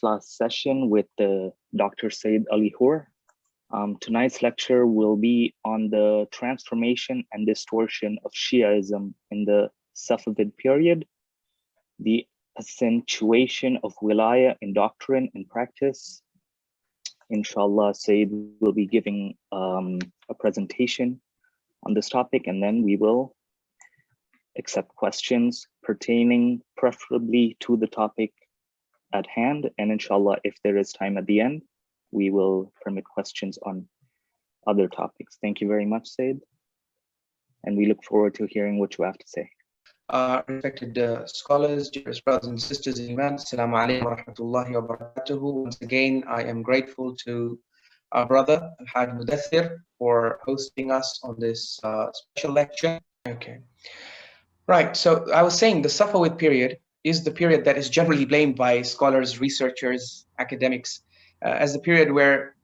this last session with Dr. Syed Ali Hur. Tonight's lecture will be on the transformation and distortion of Shiaism in the Safavid period, the accentuation of Wilayah in doctrine and practice. Inshallah, Syed will be giving a presentation on this topic, and then we will accept questions pertaining preferably to the topic at hand. And inshallah, if there is time at the end, we will permit questions on other topics. Thank you very much, Syed. And we look forward to hearing what you have to say. Respected scholars, dearest brothers and sisters in Iman, Assalamu alaikum wa rahmatullahi wa barakatuhu. Once again, I am grateful to our brother, Al-Haj Mudathir, for hosting us on this special lecture. Okay. Right, so I was saying the Safavid period is the period that is generally blamed by scholars, researchers, academics, as the period where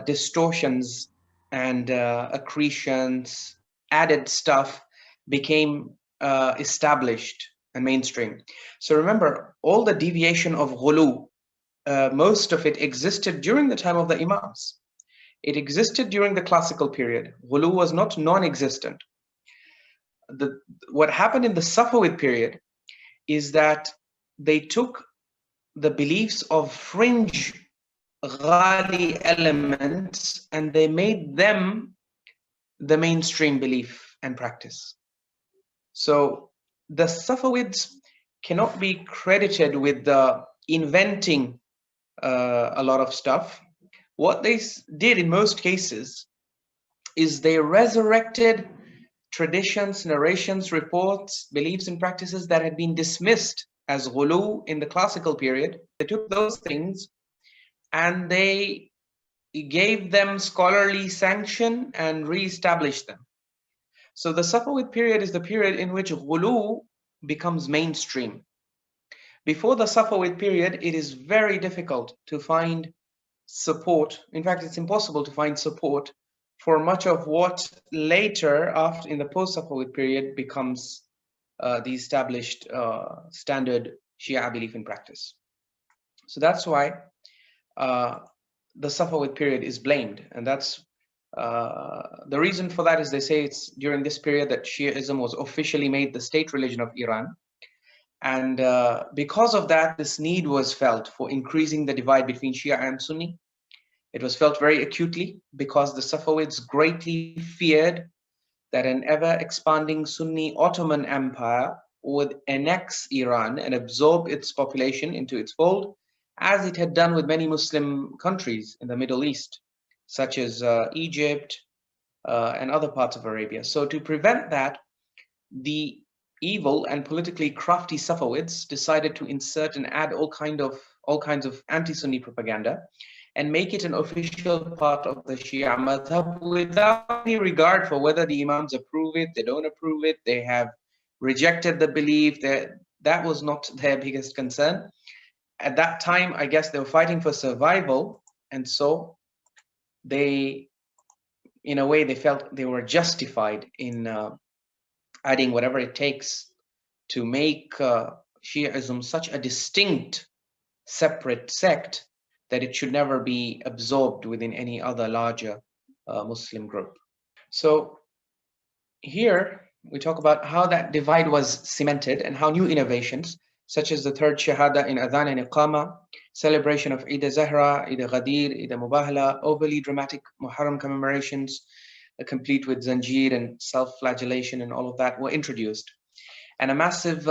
distortions and accretions, added stuff became established and mainstream. So remember, all the deviation of ghulu, most of it existed during the time of the Imams. It existed during the classical period. Ghulu was not non-existent. What happened in the Safavid period is that they took the beliefs of fringe Ghaali elements and they made them the mainstream belief and practice. So the Safavids cannot be credited with inventing a lot of stuff. What they did in most cases is they resurrected traditions, narrations, reports, beliefs and practices that had been dismissed as ghulu in the classical period. They took those things and they gave them scholarly sanction and re-established them. So the Safavid period is the period in which ghulu becomes mainstream. Before the Safavid period, it is very difficult to find support. In fact, it's impossible to find support for much of what later, after in the post-Safavid period, becomes the established standard Shia belief in practice. So that's why the Safavid period is blamed, and that's the reason for that is they say it's during this period that Shiaism was officially made the state religion of Iran. And because of that, this need was felt for increasing the divide between Shia and Sunni. It was felt very acutely because the Safavids greatly feared that an ever-expanding Sunni Ottoman Empire would annex Iran and absorb its population into its fold, as it had done with many Muslim countries in the Middle East, such as Egypt and other parts of Arabia. So to prevent that, the evil and politically crafty Safavids decided to insert and add all kinds of anti-Sunni propaganda and make it an official part of the Shia madhab without any regard for whether the Imams approve it, they don't approve it, they have rejected the belief. That was not their biggest concern. At that time, I guess they were fighting for survival, and so they, in a way, they felt they were justified in adding whatever it takes to make Shiaism such a distinct, separate sect that it should never be absorbed within any other larger Muslim group. So here we talk about how that divide was cemented and how new innovations, such as the Third Shahada in Adhaan and Iqamah, celebration of Eid al-Zahra, Eid al-Ghadir, Eid al-Mubahala, overly dramatic Muharram commemorations, complete with zanjir and self-flagellation and all of that, were introduced. And a massive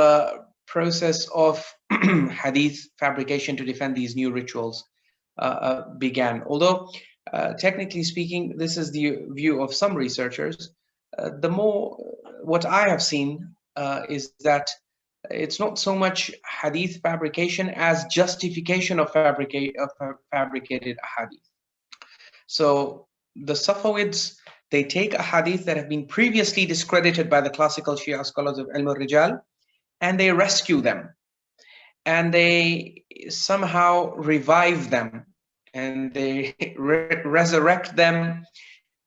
process of hadith fabrication to defend these new rituals began. Although, technically speaking, this is the view of some researchers, what I have seen is that it's not so much hadith fabrication as justification of fabricated hadith. So the Safavids, they take a hadith that have been previously discredited by the classical Shia scholars of Ilm al-Rijal, and they rescue them. And they somehow revive them, and they resurrect them,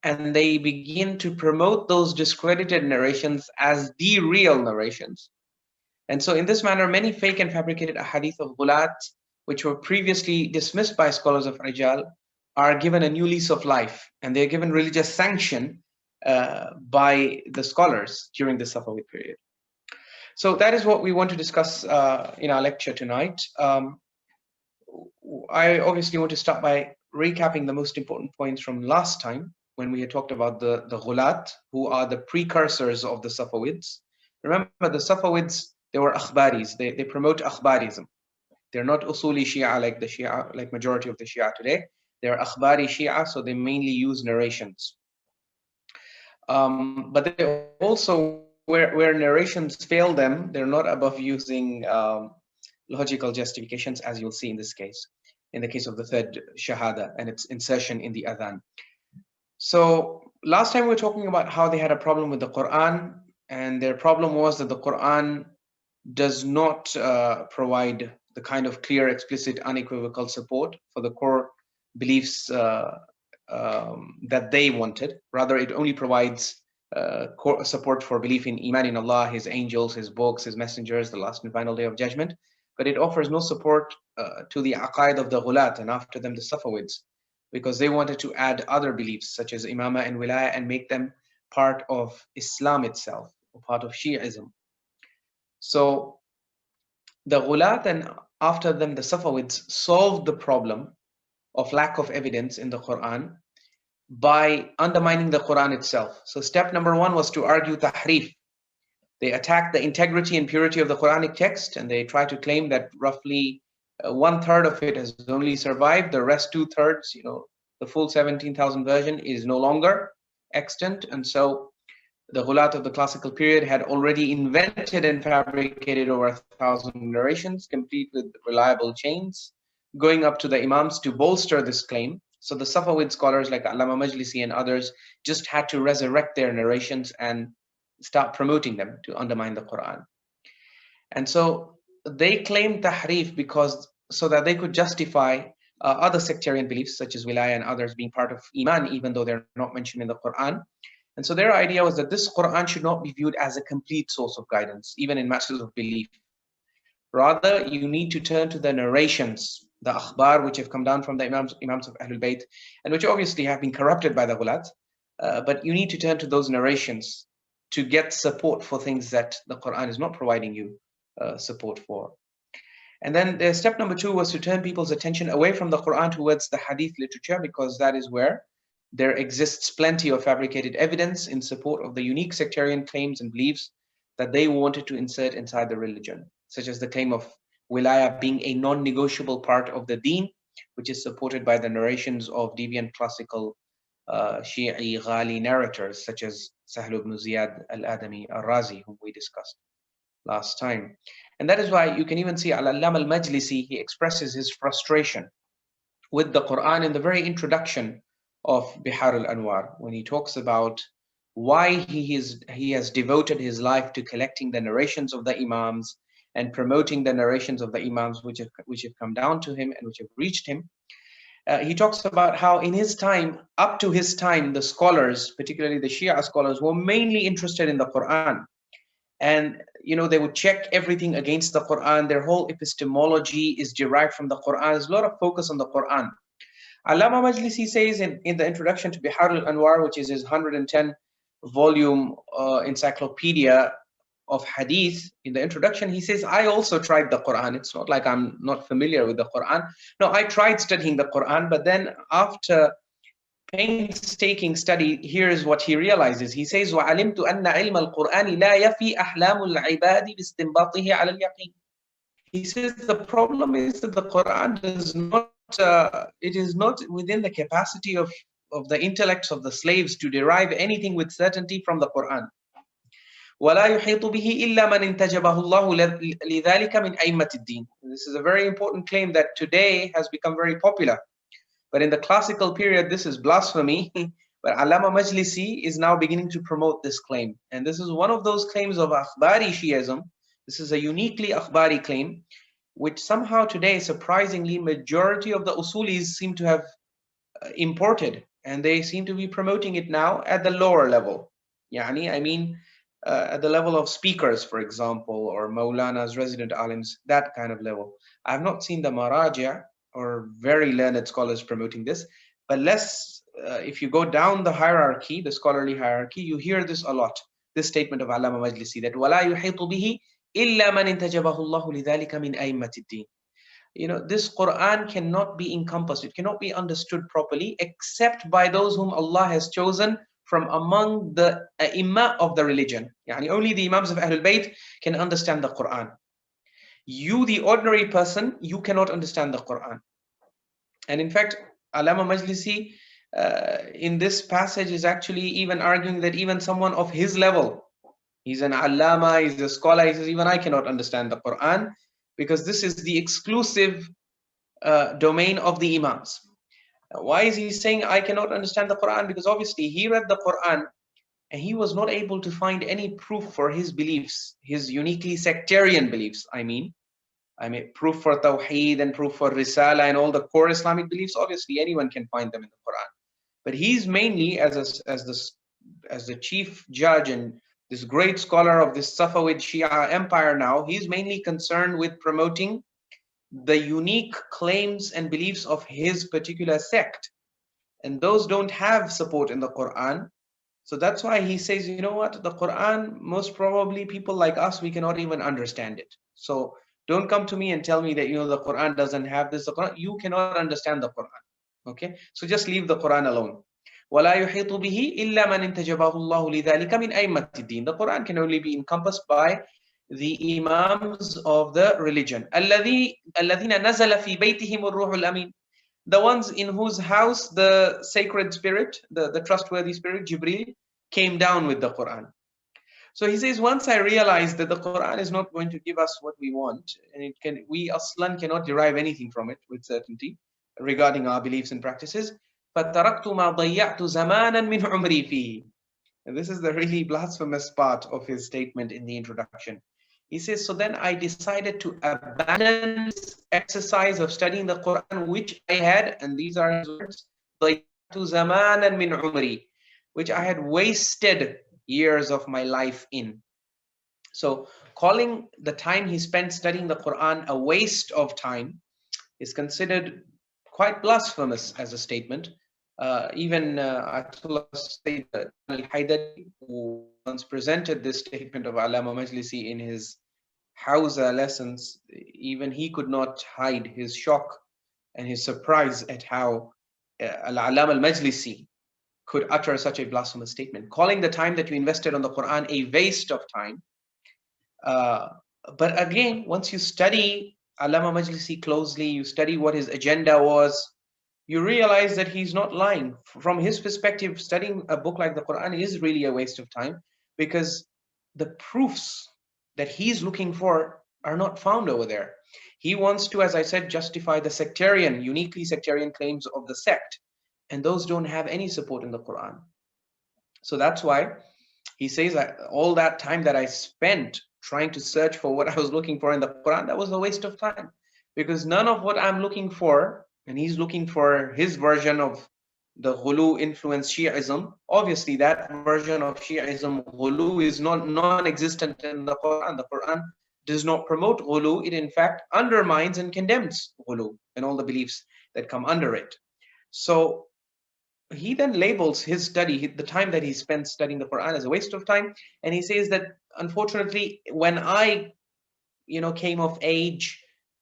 and they begin to promote those discredited narrations as the real narrations. And so in this manner, many fake and fabricated ahadith of ghulat which were previously dismissed by scholars of Rijal, are given a new lease of life, and they're given religious sanction by the scholars during the Safavid period. So that is what we want to discuss in our lecture tonight. I obviously want to start by recapping the most important points from last time when we had talked about the Ghulat, who are the precursors of the Safavids. Remember, the Safavids, they were akhbaris. They promote akhbarism. They're not usuli Shia like the Shia, like majority of the Shia today. They're akhbari Shia, so they mainly use narrations. But they also, where narrations fail them, they're not above using logical justifications, as you'll see in this case, in the case of the third Shahada and its insertion in the Adhan. So last time we were talking about how they had a problem with the Quran, and their problem was that the Quran does not provide the kind of clear, explicit, unequivocal support for the core beliefs that they wanted. Rather, it only provides core support for belief in Iman in Allah, His angels, His books, His messengers, the last and final day of judgment. But it offers no support to the aqaid of the Ghulat, and after them the Safavids, because they wanted to add other beliefs such as Imamah and Wilayah and make them part of Islam itself, or part of Shi'ism. So the Ghulat and after them the Safavids solved the problem of lack of evidence in the Quran by undermining the Quran itself. So step number one was to argue Tahreef. They attacked the integrity and purity of the Quranic text, and they try to claim that roughly 1/3 of it has only survived. The rest 2/3, the full 17,000 version is no longer extant. And so the Ghulat of the classical period had already invented and fabricated over 1,000 narrations, complete with reliable chains, going up to the Imams to bolster this claim. So the Safavid scholars like Allama Majlisi and others just had to resurrect their narrations and start promoting them to undermine the Quran. And so they claimed Tahreef so that they could justify other sectarian beliefs such as Wilayah and others being part of Iman, even though they're not mentioned in the Quran. And so their idea was that this Quran should not be viewed as a complete source of guidance, even in matters of belief. Rather, you need to turn to the narrations, the akhbar, which have come down from the Imams of Ahlul Bayt, and which obviously have been corrupted by the Ghulat. But you need to turn to those narrations to get support for things that the Quran is not providing you support for. And then the step number two was to turn people's attention away from the Quran towards the hadith literature, because that is where there exists plenty of fabricated evidence in support of the unique sectarian claims and beliefs that they wanted to insert inside the religion, such as the claim of Wilayah being a non-negotiable part of the deen, which is supported by the narrations of deviant classical Shi'i Ghaali narrators such as Sahl ibn Ziyad al-Adami al-Razi, whom we discussed last time. And that is why you can even see Allama Majlisi, he expresses his frustration with the Quran in the very introduction of Bihar al-Anwar, when he talks about why he has devoted his life to collecting the narrations of the Imams and promoting the narrations of the Imams which have come down to him and which have reached him. He talks about how in his time, up to his time, the scholars, particularly the Shia scholars, were mainly interested in the Quran. And they would check everything against the Quran. Their whole epistemology is derived from the Quran. There's a lot of focus on the Quran. Allama Majlisi says in the introduction to Bihar al-Anwar, which is his 110 volume encyclopedia of hadith, in the introduction, he says, I also tried the Quran. It's not like I'm not familiar with the Quran. No, I tried studying the Quran, but then after painstaking study, here's what he realizes. He says, وَعَلِمْتُ أَنَّ عِلْمَ الْقُرْآنِ لَا يَفِي أَحْلَامُ الْعِبَادِ بِاسْتِنْبَاطِهِ عَلَى الْيَقِينِ. He says the problem is that the Quran does not, it is not within the capacity of the intellects of the slaves to derive anything with certainty from the Quran. وَلَا يُحِيطُ بِهِ إِلَّا مَنْ انْتَجَبَهُ اللَّهُ لِذَلِكَ مِنْ أَئِمَّةِ الدِّينِ. This is a very important claim that today has become very popular. But in the classical period, this is blasphemy. But Allama Majlisi is now beginning to promote this claim. And this is one of those claims of akhbari Shi'ism. This is a uniquely akhbari claim, which somehow today, surprisingly, majority of the usulis seem to have imported. And they seem to be promoting it now at the lower level. I mean, at the level of speakers, for example, or Maulana's resident alims, that kind of level. I have not seen the Maraja or very learned scholars promoting this, but if you go down the hierarchy, the scholarly hierarchy, you hear this a lot. This statement of Allama Majlisi, that وَلَا يُحِيطُ بِهِ إِلَّا مَنْ انْتَجَبَهُ اللَّهُ لِذَلِكَ مِنْ أَئِمَّةِ الدِّينِ. You know, this Quran cannot be encompassed, it cannot be understood properly except by those whom Allah has chosen from among the Imam of the religion. Yani only the Imams of Ahlul Bayt can understand the Quran. You, the ordinary person, you cannot understand the Quran. And in fact, Allama Majlisi in this passage is actually even arguing that even someone of his level, he's an Allama, he's a scholar, he says, even I cannot understand the Quran, because this is the exclusive domain of the Imams. Why is he saying I cannot understand the Quran? Because obviously he read the Quran and he was not able to find any proof for his beliefs, his uniquely sectarian beliefs. I mean proof for Tawheed and proof for Risala and all the core Islamic beliefs. Obviously anyone can find them in the Quran. But he's mainly, as the chief judge and this great scholar of this Safavid Shia empire now, he's mainly concerned with promoting the unique claims and beliefs of his particular sect. And those don't have support in the Quran. So that's why he says, you know what, the Quran, most probably people like us, we cannot even understand it. So don't come to me and tell me that, you know, the Quran doesn't have this. The Quran, you cannot understand the Quran. Okay, so just leave the Quran alone. وَلَا يُحِيطُ بِهِ إِلَّا مَنْ انْتَجَبَهُ اللَّهُ لِذَلِكَ مِنْ أَئِمَّةِ الدِّينِ. The Quran can only be encompassed by the Imams of the religion. الَّذِينَ نَزَلَ فِي بَيْتِهِمُ الرُّوحُ الْأَمِينَ. The ones in whose house the sacred spirit, the trustworthy spirit, Jibreel, came down with the Quran. So he says, once I realized that the Quran is not going to give us what we want, and we aslan cannot derive anything from it with certainty regarding our beliefs and practices, فَتَرَكْتُ مَا ضَيَّعْتُ زَمَانًا مِنْ عُمْرِي فِيهِ. And this is the really blasphemous part of his statement in the introduction. He says, so then I decided to abandon this exercise of studying the Quran, which I had, and these are his words, ضَيَّعْتُ زَمَانًا مِنْ عُمْرِي, which I had wasted years of my life in. So calling the time he spent studying the Quran a waste of time is considered quite blasphemous as a statement. Even Ayatollah Sayyid al-Haydari, who once presented this statement of Allama Majlisi in his Hawza lessons, even he could not hide his shock and his surprise at how Allama al-Majlisi could utter such a blasphemous statement, calling the time that you invested on the Quran a waste of time. But again, once you study Allama Majlisi closely, you study what his agenda was, you realize that he's not lying. From his perspective, studying a book like the Quran is really a waste of time, because the proofs that he's looking for are not found over there. He wants to, as I said, justify the sectarian, uniquely sectarian claims of the sect, and those don't have any support in the Quran. So that's why he says that all that time that I spent trying to search for what I was looking for in the Quran, that was a waste of time, because none of what I'm looking for, and he's looking for his version of the Ghulu influenced Shi'ism. Obviously that version of Shi'ism, Ghulu, is non-existent in the Quran. The Quran does not promote Ghulu. It in fact undermines and condemns Ghulu and all the beliefs that come under it. So he then labels his study, the time that he spent studying the Quran, as a waste of time. And he says that unfortunately, when I came of age,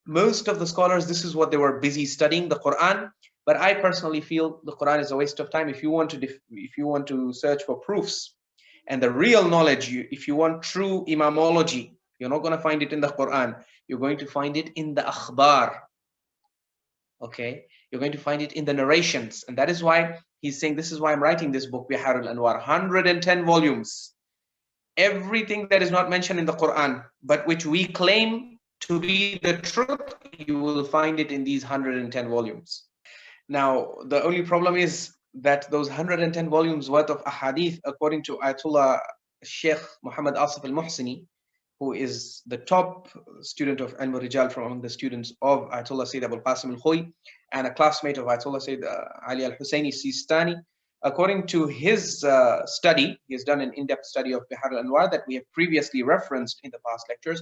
most of the scholars, this is what they were busy studying, the Quran. But I personally feel the Quran is a waste of time. If you want to search for proofs and the real knowledge, if you want true imamology, you're not going to find it in the Quran. You're going to find it in the akhbar. Okay, you're going to find it in the narrations. And that is why he's saying, this is why I'm writing this book, Bihar al-Anwar, 110 volumes. Everything that is not mentioned in the Quran, but which we claim to be the truth, you will find it in these 110 volumes. Now, the only problem is that those 110 volumes worth of ahadith, according to Ayatollah Sheikh Muhammad Asif al-Muhsini, who is the top student of Ilm al-Rijal from among the students of Ayatollah Sayyid Abul Qasim al-Khoy, and a classmate of Ayatollah Sayyid Ali al-Husseini Sistani, according to his study, he has done an in-depth study of Bihar al-Anwar that we have previously referenced in the past lectures.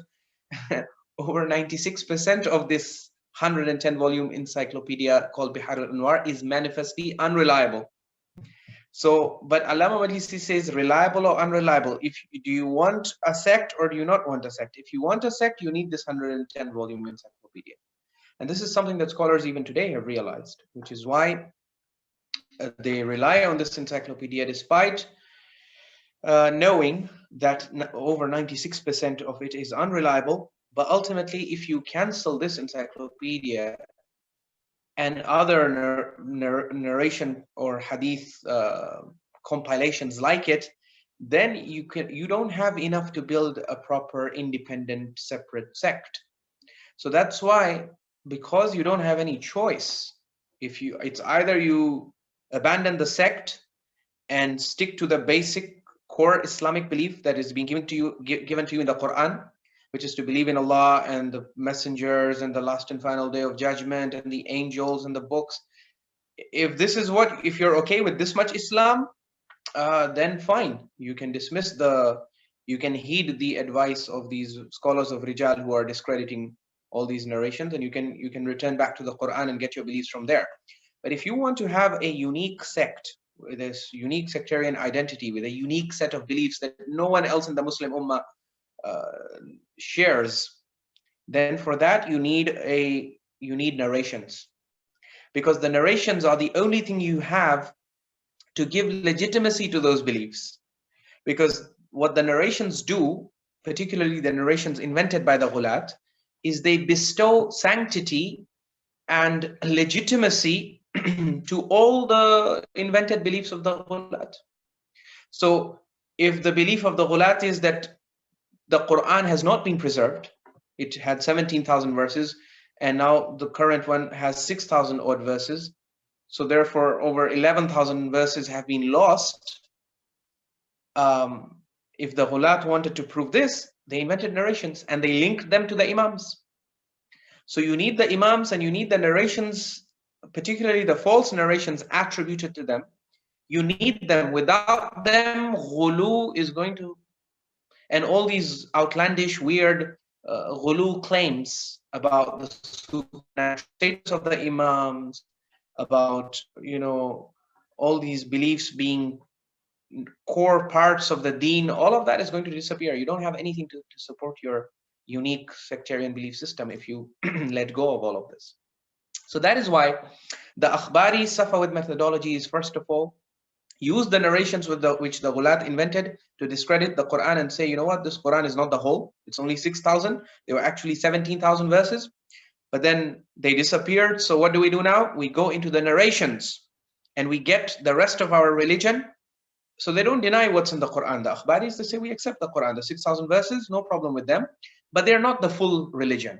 Over 96% of this 110-volume encyclopedia called Bihar al-Anwar is manifestly unreliable. So, but Allama Majlisi says reliable or unreliable. Do you want a sect or do you not want a sect? If you want a sect, you need this 110-volume encyclopedia. And this is something that scholars even today have realized, which is why they rely on this encyclopedia despite knowing that over 96% of it is unreliable. But ultimately, if you cancel this encyclopedia and other narration or hadith compilations like it, then you don't have enough to build a proper independent separate sect. So that's why, because you don't have any choice, it's either you abandon the sect and stick to the basic core Islamic belief that is being given to you in the Quran, which is to believe in Allah and the messengers and the last and final day of judgment and the angels and the books. If you're okay with this much Islam, then fine. You can you can heed the advice of these scholars of Rijal who are discrediting all these narrations, and you can return back to the Quran and get your beliefs from there. But if you want to have a unique sect with this unique sectarian identity, with a unique set of beliefs that no one else in the Muslim Ummah shares, then for that you need narrations, because the narrations are the only thing you have to give legitimacy to those beliefs. Because what the narrations do, particularly the narrations invented by the Ghulat, is they bestow sanctity and legitimacy to all the invented beliefs of the Ghulat. So if the belief of the Ghulat is that the Quran has not been preserved, it had 17,000 verses, and now the current one has 6,000 odd verses, so therefore over 11,000 verses have been lost. If the Ghulat wanted to prove this, they invented narrations and they linked them to the Imams. So you need the Imams and you need the narrations, particularly the false narrations attributed to them. You need them. Without them, ghulu is going to, and all these outlandish, weird ghulu claims about the supernatural status of the Imams, about, all these beliefs being core parts of the deen, all of that is going to disappear. You don't have anything to support your unique sectarian belief system if you let go of all of this. So that is why the Akhbari Safavid methodology is, first of all, use the narrations which the Ghulat invented to discredit the Quran and say, you know what, this Quran is not the whole. It's only 6,000. There were actually 17,000 verses, but then they disappeared. So what do we do now? We go into the narrations and we get the rest of our religion. So they don't deny what's in the Quran. The Akhbaris, they say we accept the Quran, the 6,000 verses, no problem with them, but they're not the full religion.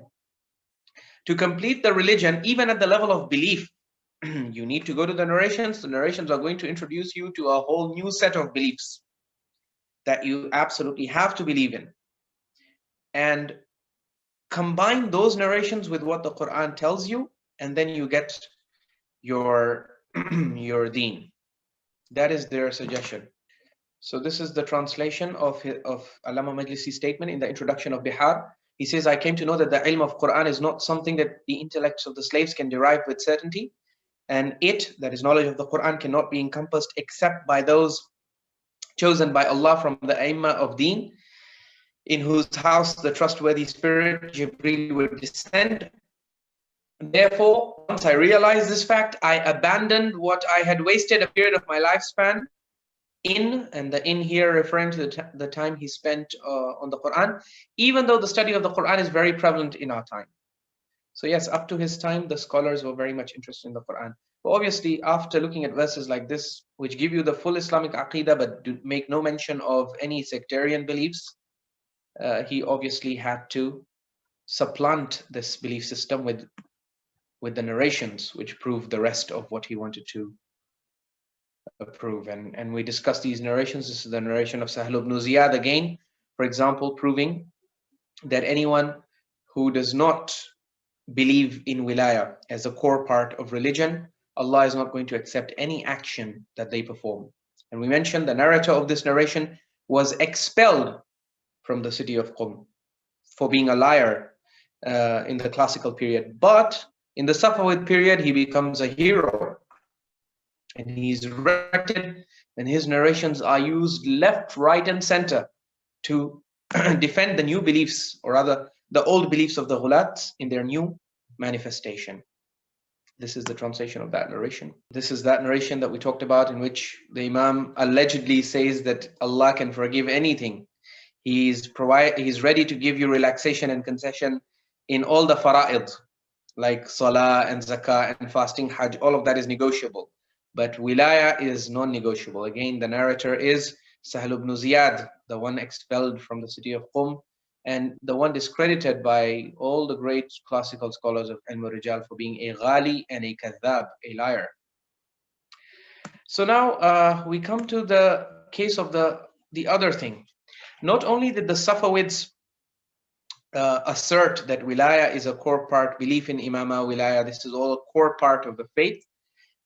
To complete the religion, even at the level of belief, you need to go to the narrations. The narrations are going to introduce you to a whole new set of beliefs that you absolutely have to believe in. And combine those narrations with what the Quran tells you, and then you get your deen. That is their suggestion. So this is the translation of Allama Majlisi's statement in the introduction of Bihar. He says, I came to know that the ilm of Quran is not something that the intellects of the slaves can derive with certainty. And that is knowledge of the Quran, cannot be encompassed except by those chosen by Allah from the Aimma of Deen, in whose house the trustworthy spirit Jibreel would descend. Therefore, once I realized this fact, I abandoned what I had wasted a period of my lifespan in, and the in here referring to the time he spent on the Quran, even though the study of the Quran is very prevalent in our time. So yes, up to his time, the scholars were very much interested in the Quran. But obviously, after looking at verses like this, which give you the full Islamic Aqidah, but do make no mention of any sectarian beliefs, he obviously had to supplant this belief system with the narrations, which prove the rest of what he wanted to prove. And we discussed these narrations. This is the narration of Sahl ibn Ziyad again, for example, proving that anyone who does not believe in Wilayah as a core part of religion, Allah is not going to accept any action that they perform. And we mentioned the narrator of this narration was expelled from the city of Qum for being a liar in the classical period. But in the Safavid period, he becomes a hero. And he's respected, and his narrations are used left, right, and center to defend the new beliefs, or rather the old beliefs of the Ghulat in their new manifestation. This is the translation of that narration. This is that narration that we talked about, in which the Imam allegedly says that Allah can forgive anything. He's ready to give you relaxation and concession in all the fara'id, like salah and zakah and fasting, hajj. All of that is negotiable, but wilayah is non-negotiable. Again, the narrator is Sahl ibn Ziyad, the one expelled from the city of Qum, and the one discredited by all the great classical scholars of Ilm al-Rijal for being a Ghaali and a Kadhab, a liar. So now we come to the case of the other thing. Not only did the Safavids assert that Wilayah is a core part, belief in Imamah, Wilayah, this is all a core part of the faith,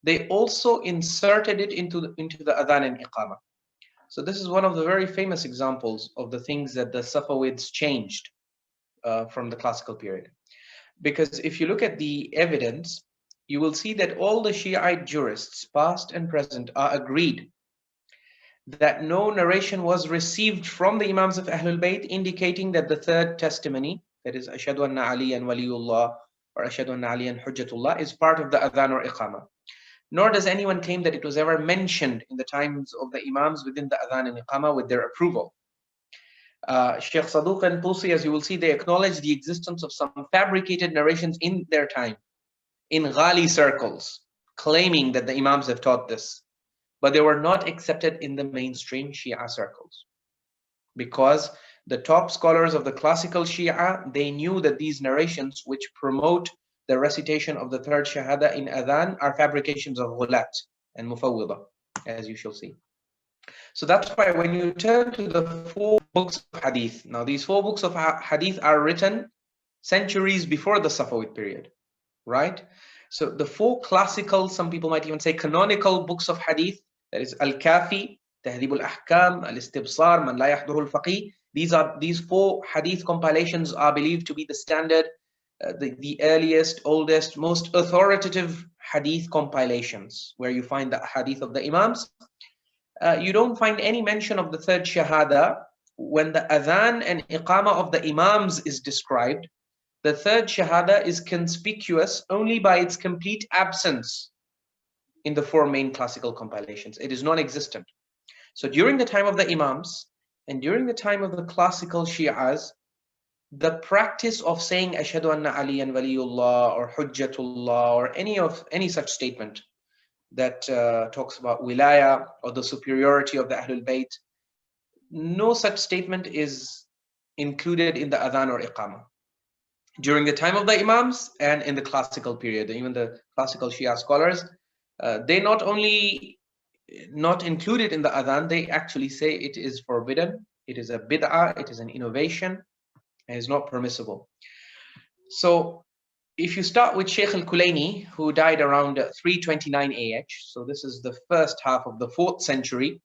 they also inserted it into the Adhaan and Iqamah. So this is one of the very famous examples of the things that the Safavids changed from the classical period. Because if you look at the evidence, you will see that all the Shiite jurists, past and present, are agreed that no narration was received from the Imams of Ahlul Bayt indicating that the third testimony, that is Ashhadu anna Aliyyun Waliullah or Ashhadu anna Aliyyun Hujjatullah, is part of the Adhan or Iqamah. Nor does anyone claim that it was ever mentioned in the times of the Imams within the Adhan and Iqamah with their approval. Sheikh Sadooq and Tusi, as you will see, they acknowledge the existence of some fabricated narrations in their time, in Ghaali circles, claiming that the Imams have taught this. But they were not accepted in the mainstream Shia circles. Because the top scholars of the classical Shia, they knew that these narrations which promote the recitation of the third Shahada in Adhan are fabrications of Ghulat and Mufawwidah, as you shall see. So that's why when you turn to the 4 books of Hadith, now these 4 books of Hadith are written centuries before the Safavid period, right? So the 4 classical, some people might even say canonical books of Hadith, that is Al-Kafi, Tahdhib al-Ahkam, Al-Istibsar, Man la Yahduhu al-Faqih. These 4 Hadith compilations are believed to be the standard, the earliest, oldest, most authoritative Hadith compilations, where you find the Hadith of the Imams. You don't find any mention of the third Shahada. When the Adhan and Iqamah of the Imams is described, the third Shahada is conspicuous only by its complete absence in the 4 main classical compilations. It is non-existent. So during the time of the Imams and during the time of the classical Shi'as, the practice of saying Ashhadu anna Aliyyun Waliullah or Hujjatullah or any such statement that talks about Wilayah or the superiority of the Ahlul Bayt, no such statement is included in the Adhan or Iqamah. During the time of the Imams and in the classical period, even the classical Shia scholars, they not only not include it in the Adhan, they actually say it is forbidden, it is a bid'ah, it is an innovation, and is not permissible. So if you start with Sheikh Kulayni, who died around 329 AH, so this is the first half of the 4th century,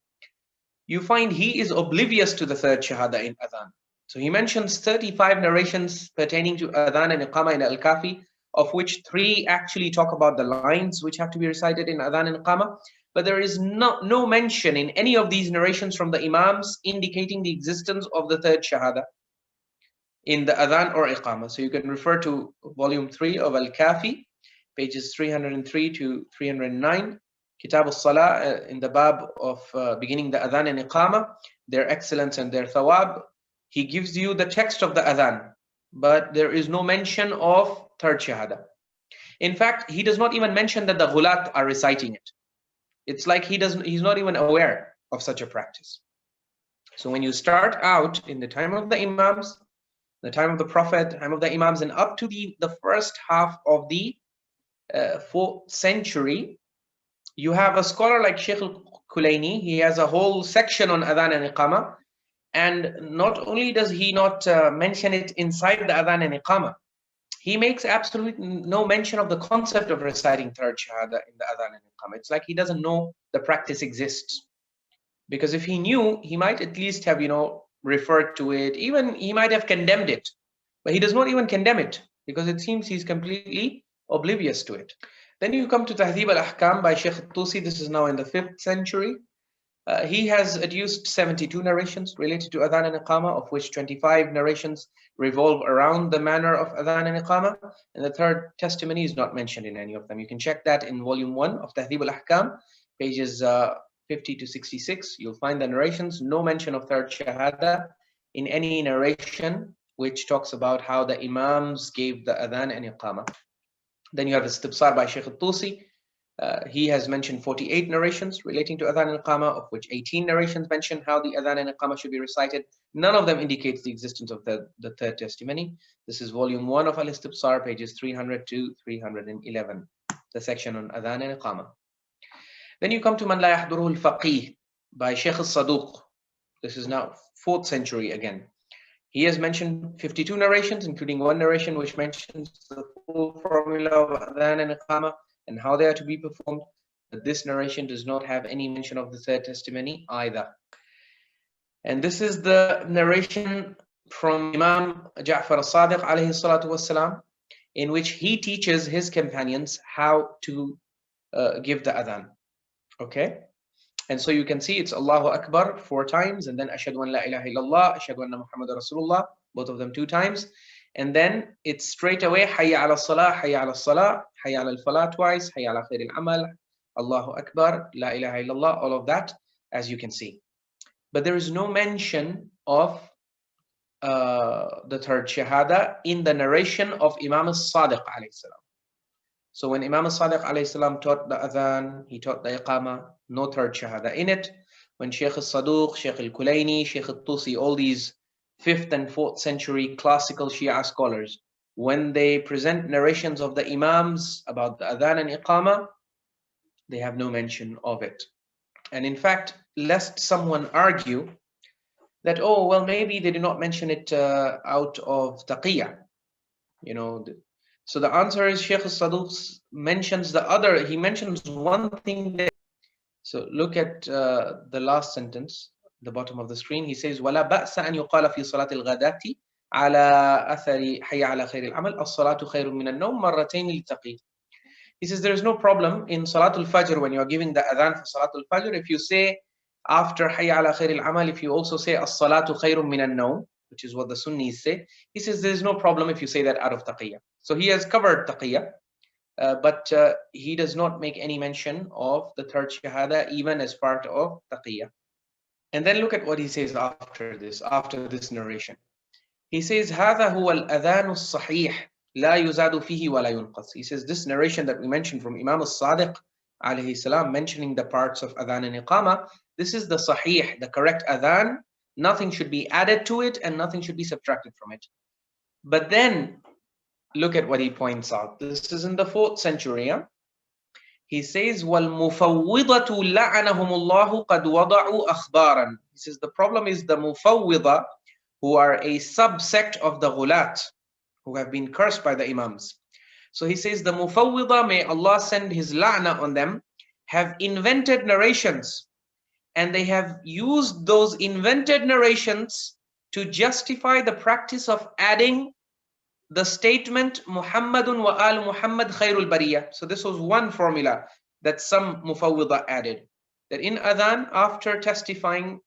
you find he is oblivious to the third Shahada in Adhan. So he mentions 35 narrations pertaining to Adhan and Iqamah in Al-Kafi, of which 3 actually talk about the lines which have to be recited in Adhan and Iqamah. But there is no mention in any of these narrations from the Imams indicating the existence of the third Shahada in the Adhan or Iqamah. So you can refer to volume 3 of Al-Kafi, pages 303 to 309, Kitab al-Salah, in the bab of beginning the Adhan and Iqamah, their excellence and their thawab. He gives you the text of the Adhan, but there is no mention of third Shahada. In fact, he does not even mention that the Ghulat are reciting it. It's like he's not even aware of such a practice. So when you start out in the time of the Imams, the time of the Prophet, time of the Imams, and up to the first half of the 4th century, you have a scholar like Sheikh Kulayni. He has a whole section on Adhan and Iqamah, and not only does he not mention it inside the Adhan and Iqamah, he makes absolutely no mention of the concept of reciting third Shahada in the Adhan and Iqamah. It's like he doesn't know the practice exists. Because if he knew, he might at least have, referred to it. Even he might have condemned it. But he does not even condemn it, because it seems he's completely oblivious to it. Then you come to Tahreef al-Ahkam by Sheikh Tusi. This is now in the 5th century. He has adduced 72 narrations related to Adhan and Iqamah, of which 25 narrations revolve around the manner of Adhan and Iqamah, and the third testimony is not mentioned in any of them. You can check that in volume 1 of Tahreef al-Ahkam, pages 50 to 66. You'll find the narrations, no mention of third Shahada in any narration which talks about how the Imams gave the Adhan and Iqamah. Then you have Istibsar by Sheikh Tusi. He has mentioned 48 narrations relating to Adhan and Iqamah, of which 18 narrations mention how the Adhan and Iqamah should be recited. None of them indicates the existence of the third testimony. This is volume 1 of Al-Istibsar, pages 300 to 311, the section on Adhan and Iqamah. Then you come to Man La Yahduruhu al-Faqih by Sheikh Sadooq. This is now 4th century again. He has mentioned 52 narrations, including one narration which mentions the full formula of Adhan and Iqamah and how they are to be performed. But this narration does not have any mention of the third testimony either. And this is the narration from Imam Ja'far al-Sadiq alayhi salatu wassalam, in which he teaches his companions how to give the Adhan. Okay? And so you can see it's Allahu Akbar 4 times, and then Ashhadu an la ilaha illallah, Ashhadu anna Muhammadan Rasulullah, both of them 2 times. And then it's straight away Hayya Alaa Salah, Hayya Alaa Salah, Hayya Alaa Falah twice, Hayya Alaa Khairil Amal, Allahu Akbar, La ilaha illallah, all of that, as you can see. But there is no mention of the third Shahada in the narration of Imam Sadiq alayhi salam. So when Imam Sadiq alayhi salam taught the Adhan, he taught the Iqamah, no third Shahada in it. When Sheikh Sadooq, Sheikh Kulayni, Sheikh Tusi, all these 5th and 4th century classical Shia scholars, when they present narrations of the Imams about the Adhan and Iqamah, they have no mention of it. And in fact, lest someone argue that, oh, well, maybe they did not mention it out of taqiyya, so the answer is Sheikh Sadooq mentions he mentions one thing there. So look at the last sentence, the bottom of the screen. He says, وَلَا بَأْسَ أَنْ يُقَالَ فِي صَلَاةِ الْغَدَاةِ عَلَى أَثَرِ حَيَّ عَلَى خَيْرِ الْعَمَلِ الصَّلَاةُ خَيْرٌ مِنَ النَّوْمِ مَرَّتَيْنِ لِلتَّقِيِّ. He says there is no problem in Salatul Fajr when you are giving the Adhan for Salatul Fajr. If you say after Hayya Alaa Khairil Amal, if you also say As-Salatu Khairun Minan Nawm, which is what the Sunnis say, he says there is no problem if you say that out of taqiyya. So he has covered taqiyya, but he does not make any mention of the third Shahada even as part of taqiyya. And then look at what he says after this narration. He says, هذا هو الأذان الصحيح لا يزاد فيه ولا ينقص. He says this narration that we mentioned from Imam al-Sadiq alayhi salam, mentioning the parts of Adhan and Iqamah, this is the sahih, the correct Adhan. Nothing should be added to it and nothing should be subtracted from it. But then look at what he points out. This is in the 4th century. Yeah? He says, وَالْمُفَوِّضَةُ لَعَنَهُمُ اللَّهُ قَدْ وَضَعُوا أَخْبَارًا. He says the problem is the Mufawwidah, who are a subsect of the Ghulat, who have been cursed by the Imams. So he says the Mufawwidah, may Allah send his la'na on them, have invented narrations, and they have used those invented narrations to justify the practice of adding the statement Muhammadun wa al Muhammad khairul bariyah. So this was one formula that some Mufawwidah added, that in Adhan, after testifying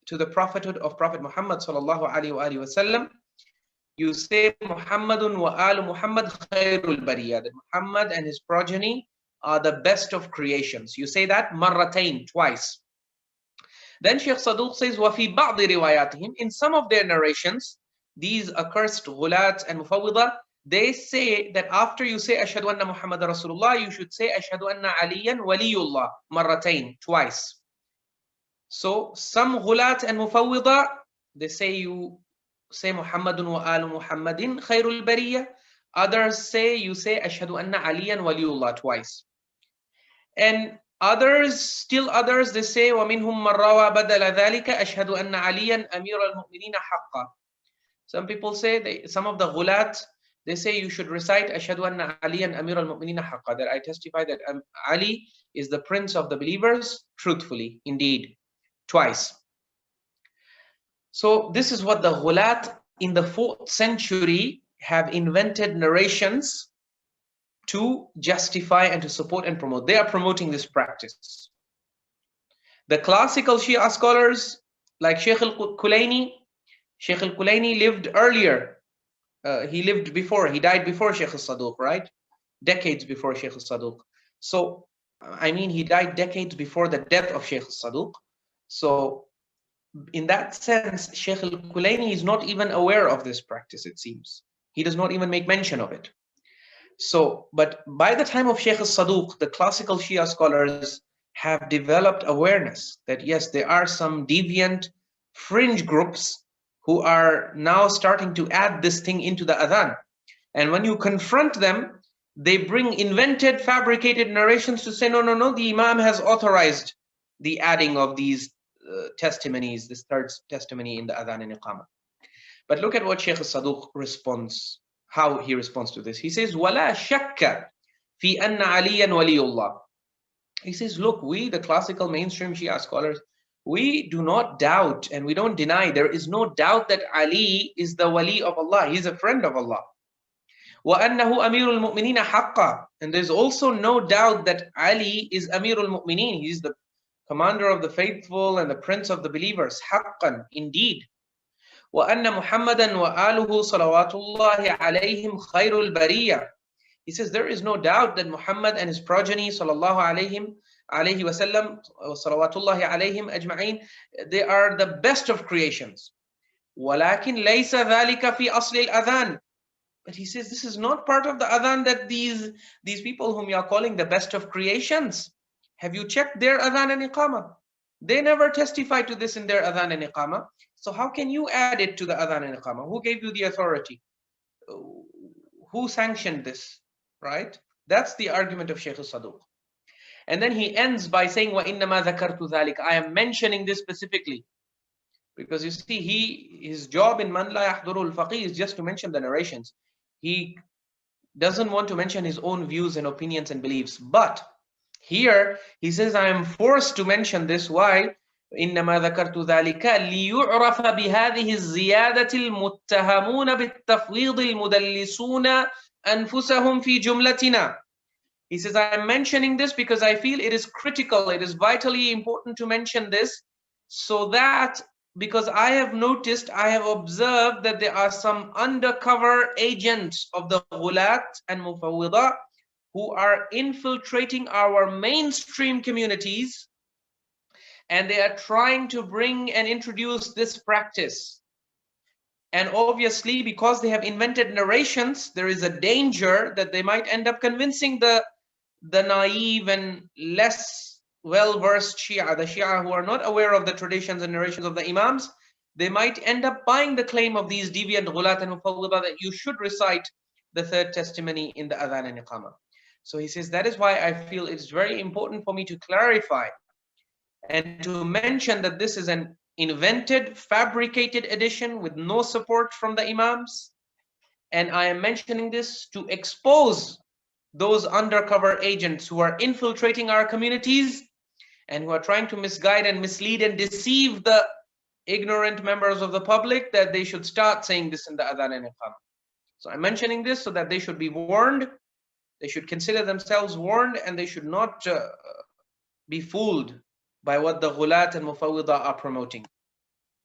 to the prophethood of Prophet Muhammad sallallahu alaihi wasallam, you say Muhammadun wa al Muhammad khairul bariyah, that Muhammad and his progeny are the best of creations. You say that marratain, twice. Then Sheikh Sadooq says, وَفِي بَعْضِ رِوَايَاتِهِمْ, in some of their narrations, these accursed Ghulat and Mufawwidah, they say that after you say Ashhadu anna Muhammadan Rasulullah, you should say Ashhadu anna Aliyyun Waliullah, marratain, twice. So some Ghulat and Mufawwidah, they say you say Muhammadun wa al Muhammadin khairul bariyah. Others say you say Ashhadu anna Aliyyun Waliullah twice. And still others, they say وَمِنْهُمْ مَنْ رَوَى بَدَلَ ذَلِكَ أَشْهَدُ أَنَّ عَلِيًّا أَمِيرَ الْمُؤْمِنِينَ حَقًّا. Some people say, some of the Ghulat, they say you should recite Ashhadu anna Aliyan Amir al-Mu'minina haqqa, that I testify that Ali is the prince of the believers truthfully, indeed, twice. So this is what the Ghulat in the 4th century have invented narrations to justify and to support and promote. They are promoting this practice. The classical Shia scholars like Sheikh Kulayni, Sheikh Kulayni lived earlier. He lived before, he died before Sheikh Sadooq, right? Decades before Sheikh Sadooq. So, I mean, he died decades before the death of Sheikh Sadooq. So, in that sense, Sheikh Kulayni is not even aware of this practice, it seems. He does not even make mention of it. So, but by the time of Sheikh Sadooq, the classical Shia scholars have developed awareness that yes, there are some deviant fringe groups who are now starting to add this thing into the Adhan. And when you confront them, they bring invented, fabricated narrations to say, no, no, no, the Imam has authorized the adding of these testimonies, this third testimony in the Adhan and Iqamah. But look at what Sheikh Sadooq responds, how he responds to this. He says, وَلَا شَكَّ فِي أَنَّ عَلِيًّا وَلِيُّ. He says, look, we, the classical mainstream Shia scholars, we do not doubt and we don't deny, there is no doubt that Ali is the wali of Allah. He's a friend of Allah. وَأَنَّهُ أَمِيرُ الْمُؤْمِنِينَ حَقًّا. And there's also no doubt that Ali is Amirul Mu'mineen. He's the commander of the faithful and the prince of the believers. حَقًّا, indeed. وَأَنَّ مُحَمَّدًا وَآلُهُ صَلَوَاتُ اللَّهِ عَلَيْهِمْ خَيْرُ الْبَرِيَّةِ. He says there is no doubt that Muhammad and his progeny sallallahu alayhi wa sallam, salawatullahi alayhim ajma'in, they are the best of creations. وَلَكِنْ لَيْسَ ذَلِكَ فِي أَصْلِ الْأَذَانِ. But he says this is not part of the Adhan, that these people whom you are calling the best of creations, have you checked their Adhan and Iqamah? They never testify to this in their Adhan and Iqamah. So how can you add it to the Adhan and Iqamah? Who gave you the authority? Who sanctioned this? Right? That's the argument of Sheikh Sadooq. And then he ends by saying, وَإِنَّمَا ذَكَرْتُ ذَلِكَ. I am mentioning this specifically. Because you see, his job in Man La Yahduru al-Faqih is just to mention the narrations. He doesn't want to mention his own views and opinions and beliefs. But here, he says, I am forced to mention this. Why? إِنَّمَا ذَكَرْتُ ذَلِكَ لِيُعْرَفَ بِهَذِهِ الزِّيَادَةِ الْمُتَّهَمُونَ بِالتَّفْوِيضِ الْمُدَلِّسُونَ أنفسهم في جملتنا. He says, I am mentioning this because I feel it is critical, it is vitally important to mention this, so that, because I have noticed, I have observed that there are some undercover agents of the Ghulat and Mufawwidah who are infiltrating our mainstream communities, and they are trying to bring and introduce this practice. And obviously, because they have invented narrations, there is a danger that they might end up convincing the naive and less well-versed Shia, the Shia who are not aware of the traditions and narrations of the Imams. They might end up buying the claim of these deviant Ghulat and Mufawwidah that you should recite the third testimony in the Adhan and Iqamah. So he says, that is why I feel it's very important for me to clarify and to mention that this is an invented, fabricated edition with no support from the Imams. And I am mentioning this to expose those undercover agents who are infiltrating our communities and who are trying to misguide and mislead and deceive the ignorant members of the public that they should start saying this in the Adhan and Iqamah. So I'm mentioning this so that they should be warned, they should consider themselves warned, and they should not be fooled by what the Ghulat and Mufawwidah are promoting.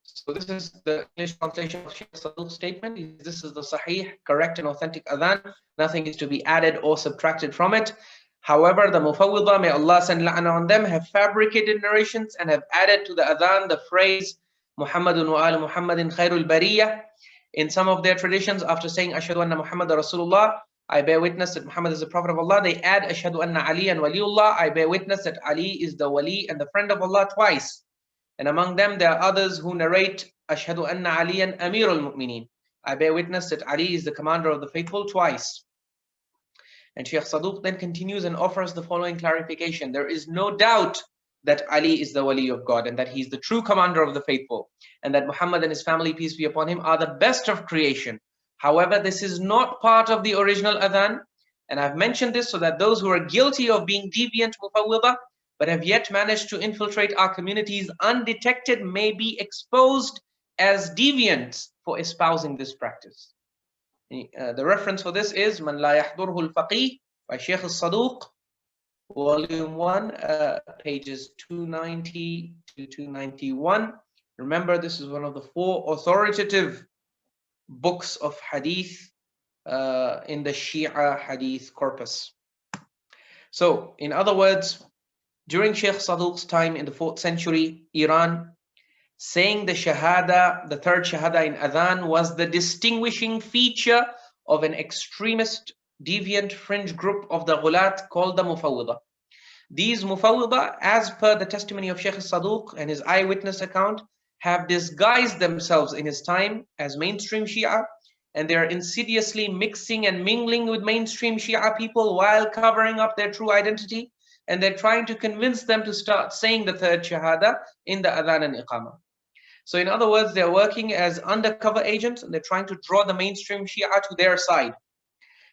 So this is the English translation of Sheikh Sadooq's statement. This is the Sahih, correct and authentic Adhan. Nothing is to be added or subtracted from it. However, the Mufawwidah, may Allah send la'na on them, have fabricated narrations and have added to the Adhan the phrase Muhammadun wa al Muhammadin khairul bariyah. In some of their traditions, after saying Ashhadu anna Muhammad Rasulullah, I bear witness that Muhammad is the Prophet of Allah, they add Ashhadu anna Aliyyun Waliullah, I bear witness that Ali is the wali and the friend of Allah, twice. And among them there are others who narrate Ashhadu anna Aliyan Amirul Mu'mineen, I bear witness that Ali is the commander of the faithful, twice. And Sheikh Sadooq then continues and offers the following clarification. There is no doubt that Ali is the wali of God and that he is the true commander of the faithful, and that Muhammad and his family, peace be upon him, are the best of creation. However, this is not part of the original Adhan. And I've mentioned this so that those who are guilty of being deviant Mufawwidah, but have yet managed to infiltrate our communities undetected, may be exposed as deviants for espousing this practice. The reference for this is Man La Yahdurhu al-Faqih by Sheikh Sadooq, Volume 1, pages 290 to 291. Remember, this is one of the 4 authoritative books of hadith in the Shia hadith corpus. So, in other words, during Sheikh Sadooq's time in the 4th century Iran, saying the Shahada, the third Shahada in Adhan, was the distinguishing feature of an extremist, deviant fringe group of the Ghulat called the Mufawwidah. These Mufawwidah, as per the testimony of Sheikh Sadooq and his eyewitness account, have disguised themselves in his time as mainstream Shia, and they are insidiously mixing and mingling with mainstream Shia people while covering up their true identity, and they're trying to convince them to start saying the third Shahada in the Adhan and Iqamah. So in other words, they're working as undercover agents, and they're trying to draw the mainstream Shia to their side.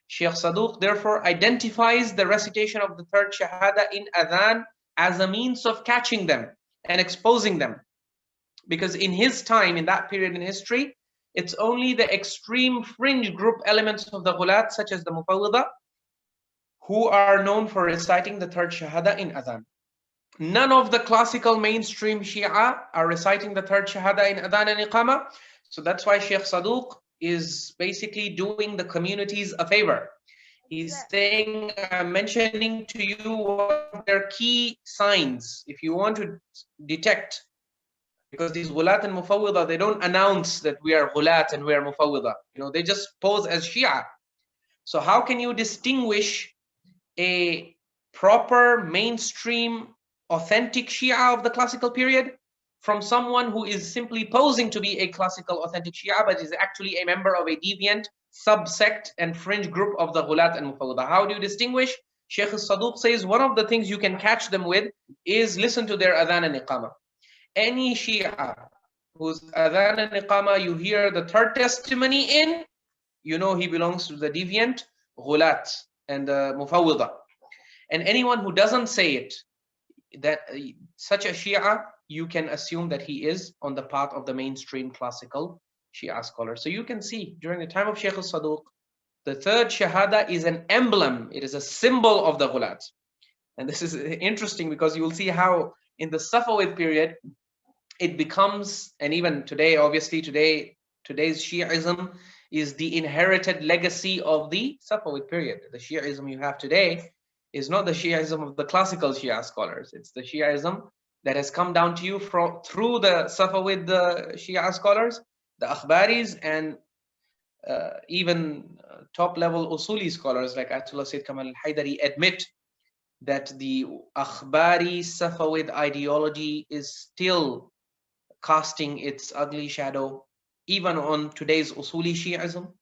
Sheikh Sadooq therefore identifies the recitation of the third Shahada in Adhan as a means of catching them and exposing them. Because in his time, in that period in history, it's only the extreme fringe group elements of the Ghulat, such as the Mufawwidah, who are known for reciting the third Shahada in Adhan. None of the classical mainstream Shia are reciting the third Shahada in Adhan and Iqamah. So that's why Sheikh Sadooq is basically doing the communities a favor. He's saying, I'm mentioning to you what are their key signs if you want to detect. Because these Ghulat and Mufawwidah, they don't announce that we are Ghulat and we are Mufawwidah. You know, they just pose as Shia. So how can you distinguish a proper mainstream authentic Shia of the classical period from someone who is simply posing to be a classical authentic Shia but is actually a member of a deviant subsect and fringe group of the Ghulat and Mufawwidah? How do you distinguish? Sheikh Sadooq says one of the things you can catch them with is listen to their Adhan and Iqamah. Any Shia whose Adhan and Iqamah you hear the third testimony in, you know he belongs to the deviant Ghulat and the Mufawwidah. And anyone who doesn't say it, that such a Shia, you can assume that he is on the path of the mainstream classical Shia scholar. So you can see during the time of Sheikh Sadooq, the third Shahada is an emblem, it is a symbol of the Ghulat. And this is interesting because you will see how in the Safavid period it becomes, and even today, obviously today's Shi'ism is the inherited legacy of the Safavid period. The Shi'ism you have today is not the Shi'ism of the classical Shia scholars. It's the Shi'ism that has come down to you through the Safavid Shia scholars, the Akhbaris, and even top-level Usuli scholars like Ayatollah Sayyid Kamal al-Haydari admit that the Akhbari Safavid ideology is still casting its ugly shadow even on today's Usuli Shi'ism.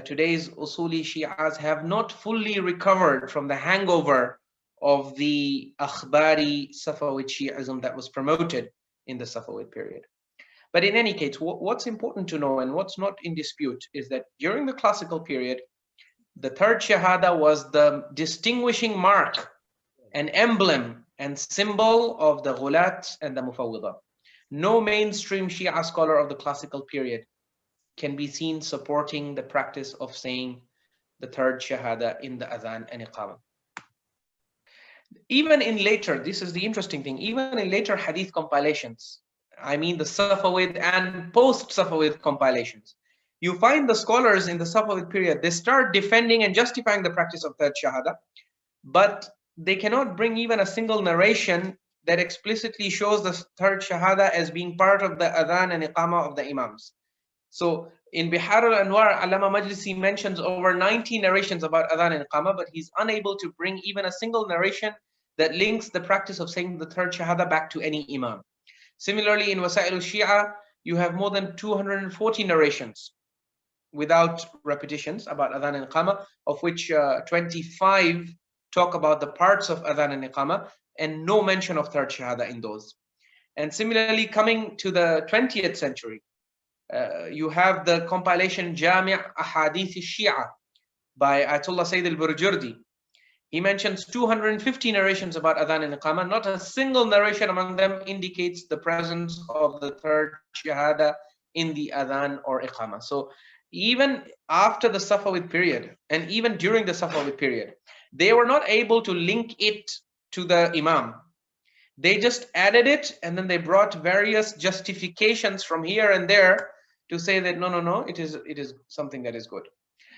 Today's Usuli Shi'as have not fully recovered from the hangover of the Akhbari Safavid Shi'ism that was promoted in the Safavid period. But in any case, what's important to know and what's not in dispute is that during the classical period, the third Shahada was the distinguishing mark, an emblem and symbol of the Ghulat and the Mufawwidah. No mainstream Shia scholar of the classical period can be seen supporting the practice of saying the third Shahada in the Adhan and Iqamah. Even in later, this is the interesting thing, even in later hadith compilations, I mean the Safavid and post-Safavid compilations, you find the scholars in the Safavid period, they start defending and justifying the practice of third Shahada, but they cannot bring even a single narration that explicitly shows the third Shahada as being part of the Adhan and Iqamah of the Imams. So in Bihar al-Anwar, Allama Majlisi mentions over 90 narrations about Adhan and Iqamah, but he's unable to bring even a single narration that links the practice of saying the third Shahada back to any Imam. Similarly, in Wasail al-Shia, you have more than 240 narrations without repetitions about Adhan and Iqamah, of which 25 talk about the parts of Adhan and Iqamah, and no mention of third Shahada in those. And similarly, coming to the 20th century, You have the compilation Jami' Ahadith al-Shia by Ayatollah Sayyid al-Burjurdi. He mentions 250 narrations about Adhan and Iqamah. Not a single narration among them indicates the presence of the third Shahada in the Adhan or Iqamah. So even after the Safavid period, and even during the Safavid period, they were not able to link it to the Imam. They just added it, and then they brought various justifications from here and there to say that no, it is something that is good.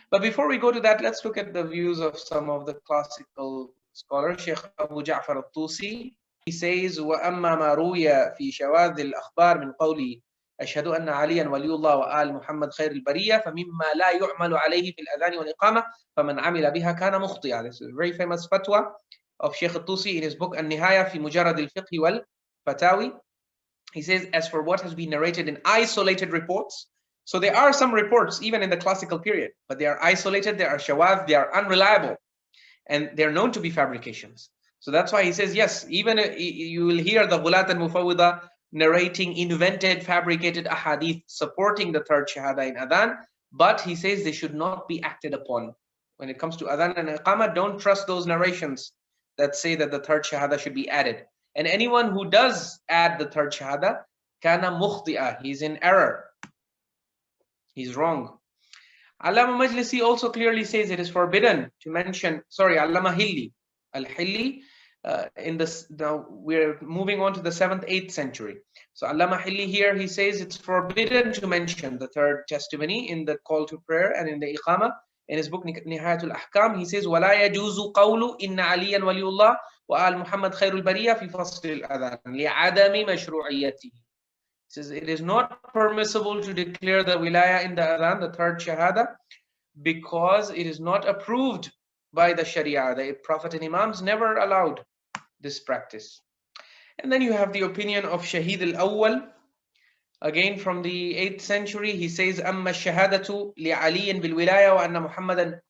But before we go to that, let's look at the views of some of the classical scholars. Sheikh Abu Ja'far al-Tusi, he says, وَأَمَّا مَا رُوِيَ فِي شَوَاذِ الْأَخْبَارِ مِنْ قَوْلِي أشهد أن عليا ولي الله وآل محمد خير البرية فمما لا يعمل عليه في الأذان والإقامة فمن عمل بها كان مخطئا. This is a very famous fatwa of Sheikh al-Tusi in his book النهاية في مجرد الفقه والفتاوي. He says, as for what has been narrated in isolated reports, so there are some reports even in the classical period, but they are isolated, they are shawaz, they are unreliable, and they're known to be fabrications. So that's why he says, yes, even you will hear the Ghulat and Mufawwidah narrating invented, fabricated ahadith supporting the third Shahada in Adhan, but he says they should not be acted upon. When it comes to Adhan and Iqamah, don't trust those narrations that say that the third Shahada should be added. And anyone who does add the third Shahada, kana mukhti'a, he's in error. He's wrong. Allama Majlisi also clearly says it is forbidden to mention, Allama Hilli. Al-Hilli, now we're moving on to the 7th, 8th century. So Allama Hilli here, he says it's forbidden to mention the third testimony in the call to prayer and in the Iqamah. In his book Nihayatul Ahkam, he says, وَلَا يَجُوزُ قَوْلُ إِنَّ عَلِيًّا وَلِيُّ اللَّهِ وَآلَ مُحَمَّدْ خَيْرُ الْبَرِيَّةِ فِي فَصْلِ الْأَذَانِ لِعَدَمِ مَشْرُوعِيَّتِهِ. He says it is not permissible to declare the Wilayah in the Adhan, the third Shahada, because it is not approved by the Sharia. The Prophet and Imams never allowed this practice. And then you have the opinion of Shahid al-Awwal, again from the 8th century. He says, أما الشهادة لعلي بالولاية وأن محمدا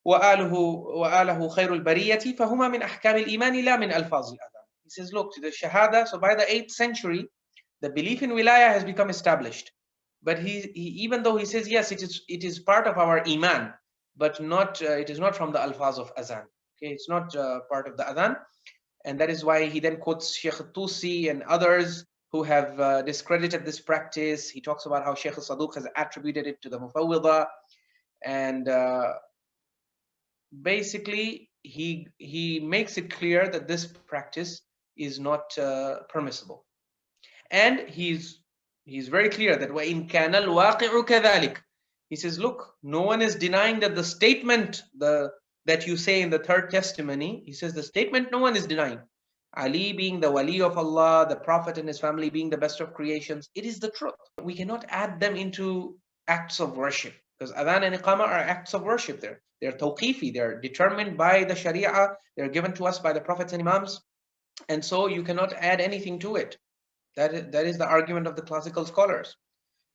وآله خير البرية فهما من أحكام الإيمان لا من ألفاظ الأذان. He says, look, to the Shahada, so by the 8th century, the belief in Wilayah has become established. But he even though he says, yes, it is part of our Iman, but not it is not from the alfaz of Azan. Okay, it's not part of the Adhan. And that is why he then quotes Sheikh Tusi and others who have discredited this practice. He talks about how Sheikh Sadooq has attributed it to the Mufawwidah. And basically, he makes it clear that this practice is not permissible. And he's very clear that وَإِن كَانَ الْوَاقِعُ كَذَلِكَ. He says, look, no one is denying that the statement that you say in the third testimony, he says the statement no one is denying. Ali being the wali of Allah, the Prophet and his family being the best of creations, it is the truth. We cannot add them into acts of worship, because Adhan and Iqamah are acts of worship there. They're tawqifi, they're determined by the Sharia, they're given to us by the Prophets and Imams, and so you cannot add anything to it. That is the argument of the classical scholars.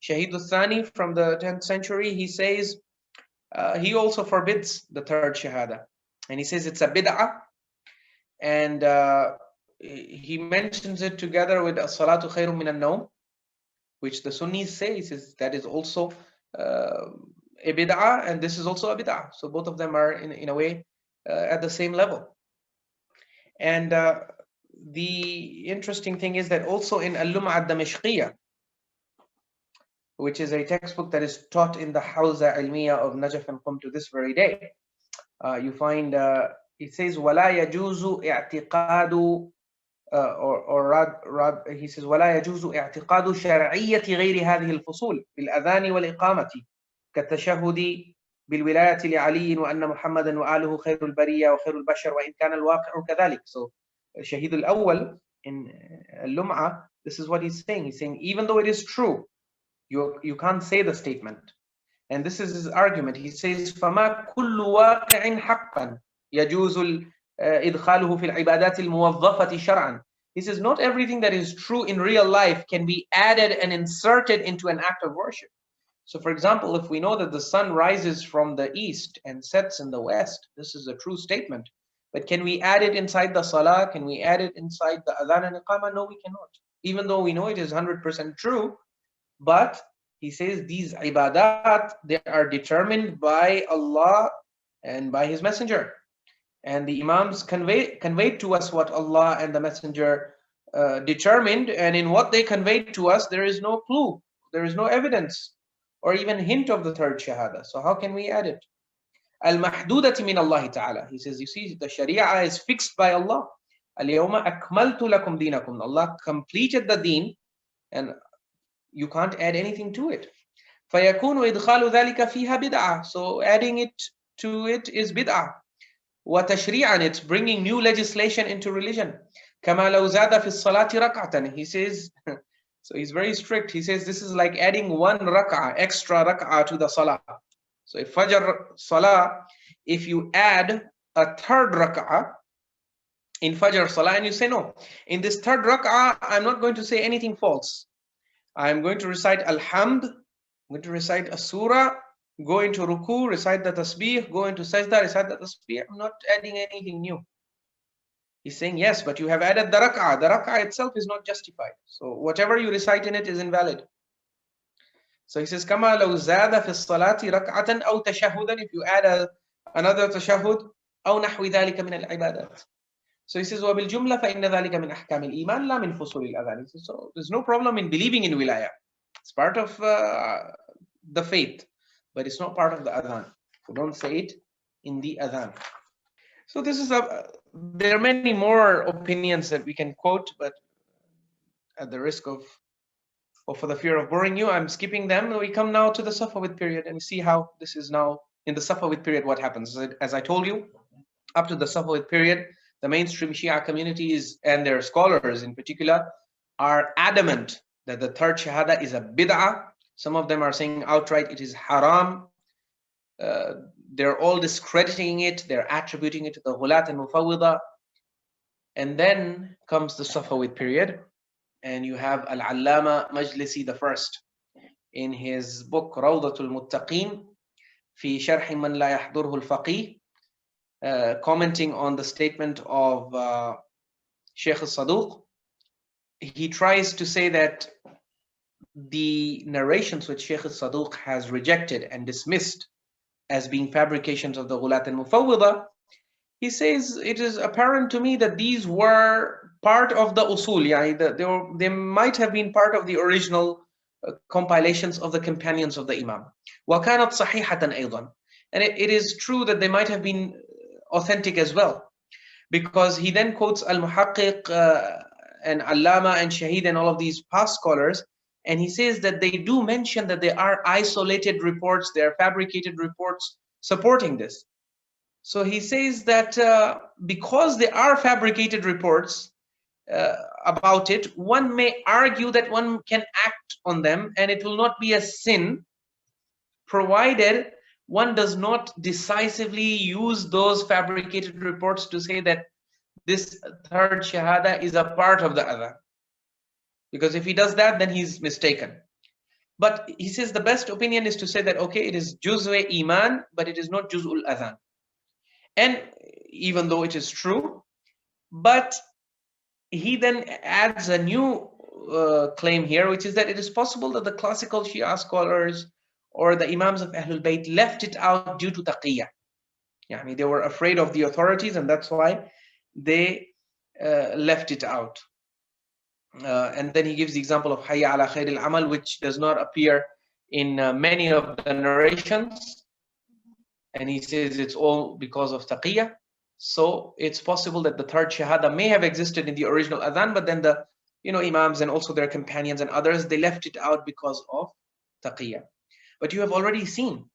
Shahid al-Thani from the 10th century, he says, he also forbids the third Shahada. And he says it's a bid'ah. And he mentions it together with as-salatu khayrun min an-nawm, which the Sunnis say. He says that is also a bid'ah, and this is also a bid'ah. So both of them are in a way at the same level. And the interesting thing is that also in Al-Lum'a al-Damashqiyya, which is a textbook that is taught in the Hawza Ilmiya of Najaf and Qum to this very day, you find it says وَلَا يَجُوزُ اعتقاد he says وَلَا يَجُوزُ اعتقاد شرعية غير هذه الفصول بالأذان والإقامة كالتشهد بالولاية لعلي وأن محمدا وآله خير البرية وخير البشر وإن كان الواقع كذلك. So Shahid al-Awwal in Lum'a, this is what he's saying. He's saying even though it is true, you can't say the statement. And this is his argument. He says فَمَا كُلُّ وَاقِعٍ حَقًّا يَجُوزُ إِدْخَالُهُ فِي الْعِبَادَاتِ الْمُوَظَّفَةِ شَرْعًا. He says not everything that is true in real life can be added and inserted into an act of worship. So for example, if we know that the sun rises from the east and sets in the west, this is a true statement. But can we add it inside the salah? Can we add it inside the adhan and iqamah? No, we cannot. Even though we know it is 100% true, but he says these ibadat, they are determined by Allah and by His Messenger. And the Imams conveyed to us what Allah and the Messenger determined, and in what they conveyed to us, there is no clue, there is no evidence, or even hint of the third Shahada. So how can we add it? Al-mahdudati min Allah ta'ala. He says, you see, the Sharia is fixed by Allah. Al-yawma akmaltu lakum dinakum. Allah completed the deen, and you can't add anything to it. فَيَكُونُ إِدْخَالُ ذَلِكَ فِيهَا بِدْعَةً. So adding it to it is bid'ah. وَتَشْرِيعًا, it's bringing new legislation into religion. كَمَا لَوْ زَادَ فِي الصَّلَاةِ رَكْعَةً. He says, so he's very strict. He says this is like adding one rak'ah, extra rak'ah to the salah. So if Fajr salah, if you add a third rak'ah in Fajr salah, and you say, no, in this third rak'ah, I'm not going to say anything false. I'm going to recite Alhamd, I'm going to recite a surah, go into ruku, recite the tasbih, go into sajda, recite the tasbih. I'm not adding anything new. He's saying, yes, but you have added the rak'ah. The rak'ah itself is not justified. So whatever you recite in it is invalid. So he says, كَمَا لَوْ زَادَ فِي الصَّلَاةِ رَكْعَةً أَوْ تَشَهُدًا. If you add another tashahud, أَوْ نَحْوِ ذَلِكَ مِنَ الْعِبَادَاتِ. So he says, وَبِالْجُمْلَةِ فَإِنَّ ذَلِكَ مِنْ أَحْكَامِ الْإِيمَانِ لَا مِنْ فُصُولِ الْأَذَانِ. So there's no problem in believing in Wilayah. It's part of the faith, but it's not part of the Adhan. So don't say it in the Adhan. So this is there are many more opinions that we can quote, but at the risk of, or for the fear of boring you, I'm skipping them. We come now to the Safavid period and see how this is now in the Safavid period, what happens. As I told you, up to the Safavid period, the mainstream Shia communities and their scholars in particular are adamant that the third Shahada is a bid'ah. Some of them are saying outright it is haram. They're all discrediting it. They're attributing it to the Ghulat and Mufawwidah. And then comes the Safavid period. And you have Allama Majlisi the first in his book Rawdatul Muttaqeen fi Sharh Man La Yahdurhu al-Faqih, commenting on the statement of Sheikh Sadooq. He tries to say that the narrations which Sheikh Sadooq has rejected and dismissed as being fabrications of the Ghulat and Mufawwidah, he says it is apparent to me that these were part of the usul, they might have been part of the original compilations of the companions of the Imam. وَكَانَتْ صَحِيحَةً أَيْضًا. And it is true that they might have been authentic as well, because he then quotes Al-Muhaqqiq and Allama and Shaheed and all of these past scholars, and he says that they do mention that there are isolated reports, there are fabricated reports supporting this. So he says that because there are fabricated reports about it, one may argue that one can act on them and it will not be a sin, provided one does not decisively use those fabricated reports to say that this third Shahada is a part of the Adhan. Because if he does that, then he's mistaken. But he says the best opinion is to say that, okay, it is Juz'e Iman, but it is not Juz'ul Adhan. And even though it is true, but he then adds a new claim here, which is that it is possible that the classical Shia scholars or the Imams of Ahlul Bayt left it out due to taqiyya. They were afraid of the authorities, and that's why they left it out. And then he gives the example of Hayya Alaa Khairil Amal, which does not appear in many of the narrations. And he says it's all because of taqiyya. So it's possible that the third Shahada may have existed in the original Adhan, but then the Imams and also their companions and others, they left it out because of taqiyya. But you have already seen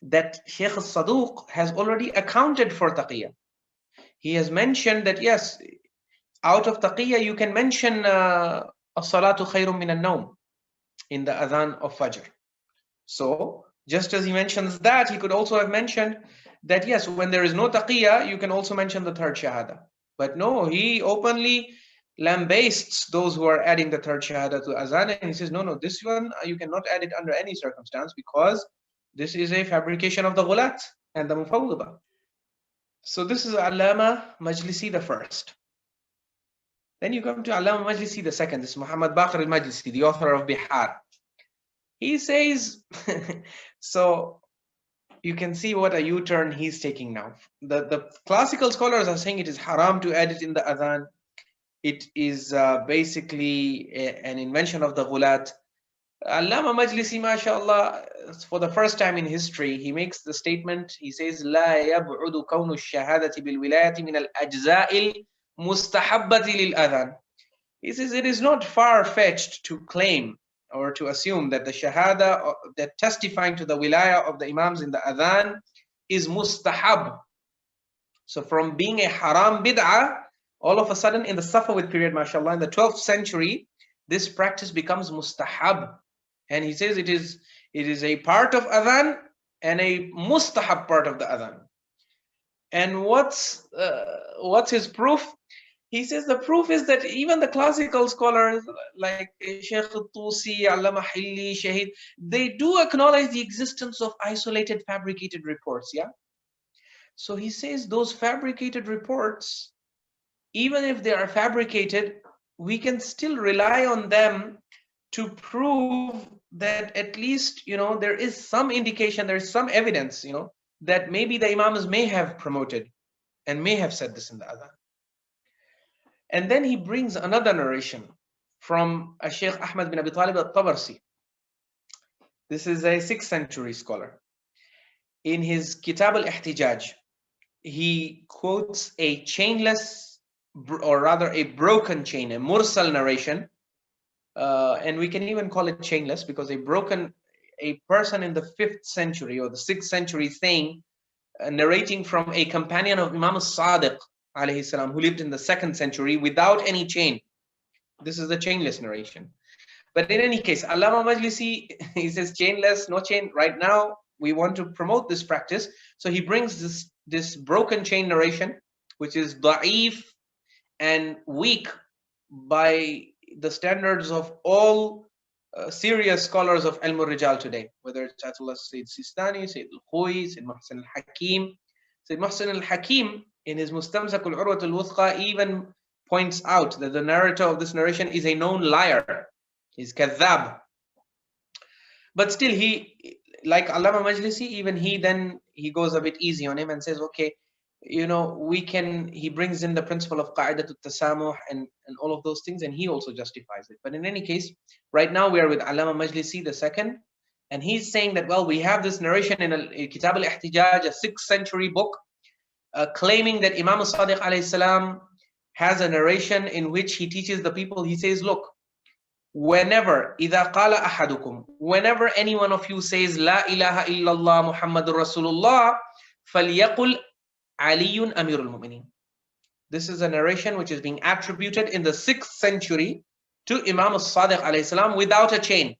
that Sheikh Sadooq has already accounted for taqiyya. He has mentioned that yes, out of taqiyya you can mention as-salatu khayrun min an-nawm in the Adhan of Fajr. So just as he mentions that, he could also have mentioned that yes, when there is no taqiyya, you can also mention the third Shahada. But no, he openly lambastes those who are adding the third Shahada to Azan, and he says, no, this one, you cannot add it under any circumstance because this is a fabrication of the Ghulat and the Mufawwidah. So this is Allama Majlisi the first. Then you come to Allama Majlisi the second. This is Muhammad Baqir al-Majlisi, the author of Bihar. He says, so you can see what a U-turn he's taking now. The classical scholars are saying it is haram to add it in the adhan. It is basically an invention of the ghulat. Allama Majlisi, mashallah, for the first time in history, he makes the statement, he says, لا يبعد كون الشهادة بالولاية من الأجزاء المستحبة للأذان. He says it is not far-fetched to claim or to assume that the shahada, that testifying to the wilayah of the imams in the adhan is mustahab. So from being a haram bid'ah, all of a sudden in the Safavid period, mashallah, in the 12th century, this practice becomes mustahab. And he says it is a part of adhan and a mustahab part of the adhan. And what's his proof? He says the proof is that even the classical scholars like Sheikh Tusi, Allama Hilli, Shahid, they do acknowledge the existence of isolated fabricated reports, yeah? So he says those fabricated reports, even if they are fabricated, we can still rely on them to prove that at least, there is some indication, there is some evidence, that maybe the Imams may have promoted and may have said this in the Adhan. And then he brings another narration from a Sheikh Ahmad bin Abi Talib al-Tabarsi. This is a 6th century scholar. In his Kitab al-Ihtijaj, he quotes a chainless, or rather a broken chain, a mursal narration. And we can even call it chainless because a person in the 5th century or the 6th century saying, narrating from a companion of Imam Sadooq, alayhi salam, who lived in the 2nd century without any chain. This is the chainless narration. But in any case, Allama Majlisi, he says chainless, no chain. Right now, we want to promote this practice. So he brings this broken chain narration, which is da'if and weak by the standards of all serious scholars of Ilm al-Rijal today, whether it's Ayatollah Sayyid Sistani, Sayyid al-Khoyi, Sayyid Muhsin al-Hakim. Sayyid Muhsin al-Hakim, in his Mustamsak al-Urwat al-Wuthqa, even points out that the narrator of this narration is a known liar. He's kadhab. But still, he, like Allama Majlisi, even he goes a bit easy on him and says, okay, he brings in the principle of qa'idat al-tasamuh and all of those things, and he also justifies it. But in any case, right now we are with Allama Majlisi the second, and he's saying that, well, we have this narration in Kitab al-Ihtijaj, a 6th century book, claiming that Imam Sadiq alayhi salam has a narration in which he teaches the people, he says, look, whenever إِذَا قَالَ أَحَدُكُمْ, whenever any one of you says La ilaha illallah Muhammadur Rasulullah, فَلْيَقُلْ Aliyyun Waliullah. This is a narration which is being attributed in the 6th century to Imam Sadiq alayhi salam without a chain.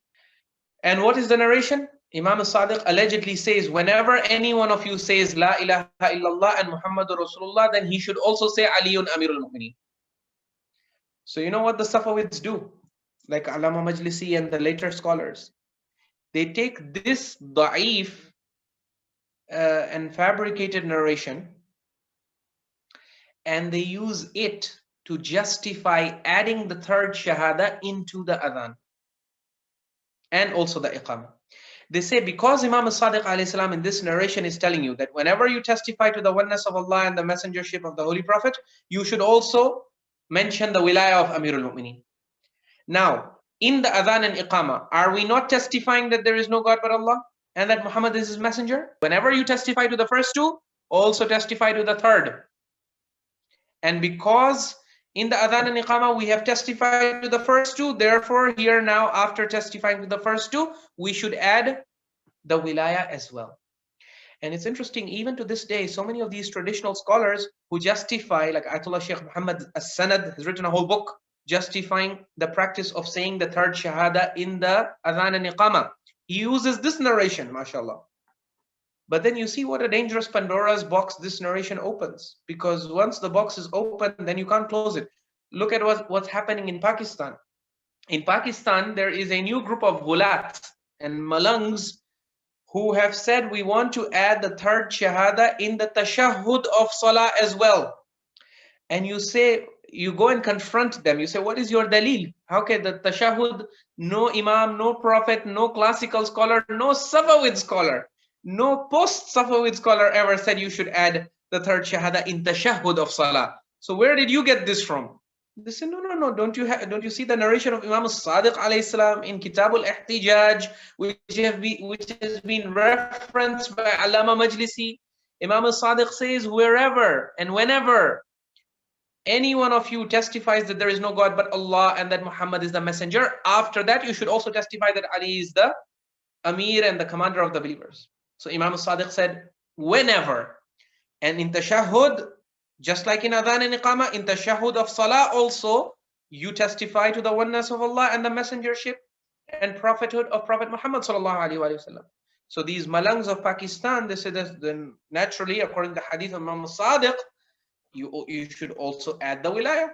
And what is the narration? Imam Sadiq allegedly says, whenever any one of you says La ilaha illallah and Muhammadur Rasulullah, then he should also say Aliyyun Waliullah. So you know what the Safavids do? Like Allama Majlisi and the later scholars. They take this da'if and fabricated narration, and they use it to justify adding the 3rd Shahada into the Adhan and also the Iqamah. They say because Imam Sadiq alayhi salam in this narration is telling you that whenever you testify to the oneness of Allah and the messengership of the Holy Prophet, you should also mention the wilayah of Amirul Mu'mineen. Now, in the Adhan and Iqamah, are we not testifying that there is no God but Allah and that Muhammad is his messenger? Whenever you testify to the first two, also testify to the third. And because in the Adhan and Iqamah we have testified to the first two, therefore here now after testifying to the first two, we should add the wilayah as well. And it's interesting, even to this day, so many of these traditional scholars who justify, like Ayatollah Sheikh Muhammad As-Sanad has written a whole book justifying the practice of saying the 3rd Shahada in the Adhan and Iqamah. He uses this narration, mashallah. But then you see what a dangerous Pandora's box this narration opens. Because once the box is open, then you can't close it. Look at what's happening in Pakistan. In Pakistan, there is a new group of ghulat and malangs who have said we want to add the 3rd Shahada in the tashahhud of Salah as well. And you say, you go and confront them. You say, what is your dalil? How can the tashahhud, no imam, no prophet, no classical scholar, no Safavid scholar, no post-Safavid scholar ever said you should add the third shahada in tashahhud of salah. So where did you get this from? They say, no. Don't you see the narration of Imam Sadiq alayhi salam in Kitab al-Ihtijaj, which has been referenced by Allama Majlisi? Imam Sadiq says, wherever and whenever any one of you testifies that there is no God but Allah and that Muhammad is the messenger, after that you should also testify that Ali is the Amir and the commander of the believers. So Imam Sadiq said, whenever. And in tashahhud, just like in Adhaan and Iqamah, in tashahhud of salah also, you testify to the oneness of Allah and the messengership and prophethood of Prophet Muhammad sallallahu alaihi wasallam. So these Malangs of Pakistan, they say that then naturally, according to the hadith of Imam Sadiq, you should also add the Wilayah.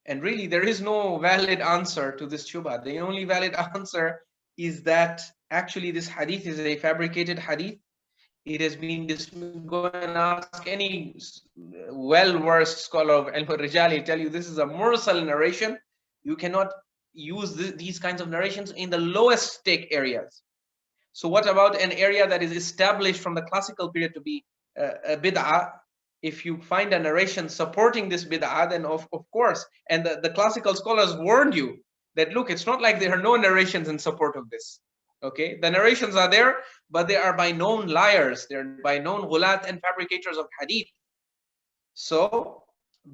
And really, there is no valid answer to this shubha. The only valid answer is that actually this hadith is a fabricated hadith. It has been go and ask any well-versed scholar of Ilm al-Rijali, tell you this is a mursal narration. You cannot use these kinds of narrations in the lowest stake areas. So what about an area that is established from the classical period to be a bid'ah? If you find a narration supporting this bid'ah, then of course, and the classical scholars warned you that, look, it's not like there are no narrations in support of this. Okay, the narrations are there, but they are by known liars. They're by known ghulat and fabricators of hadith. So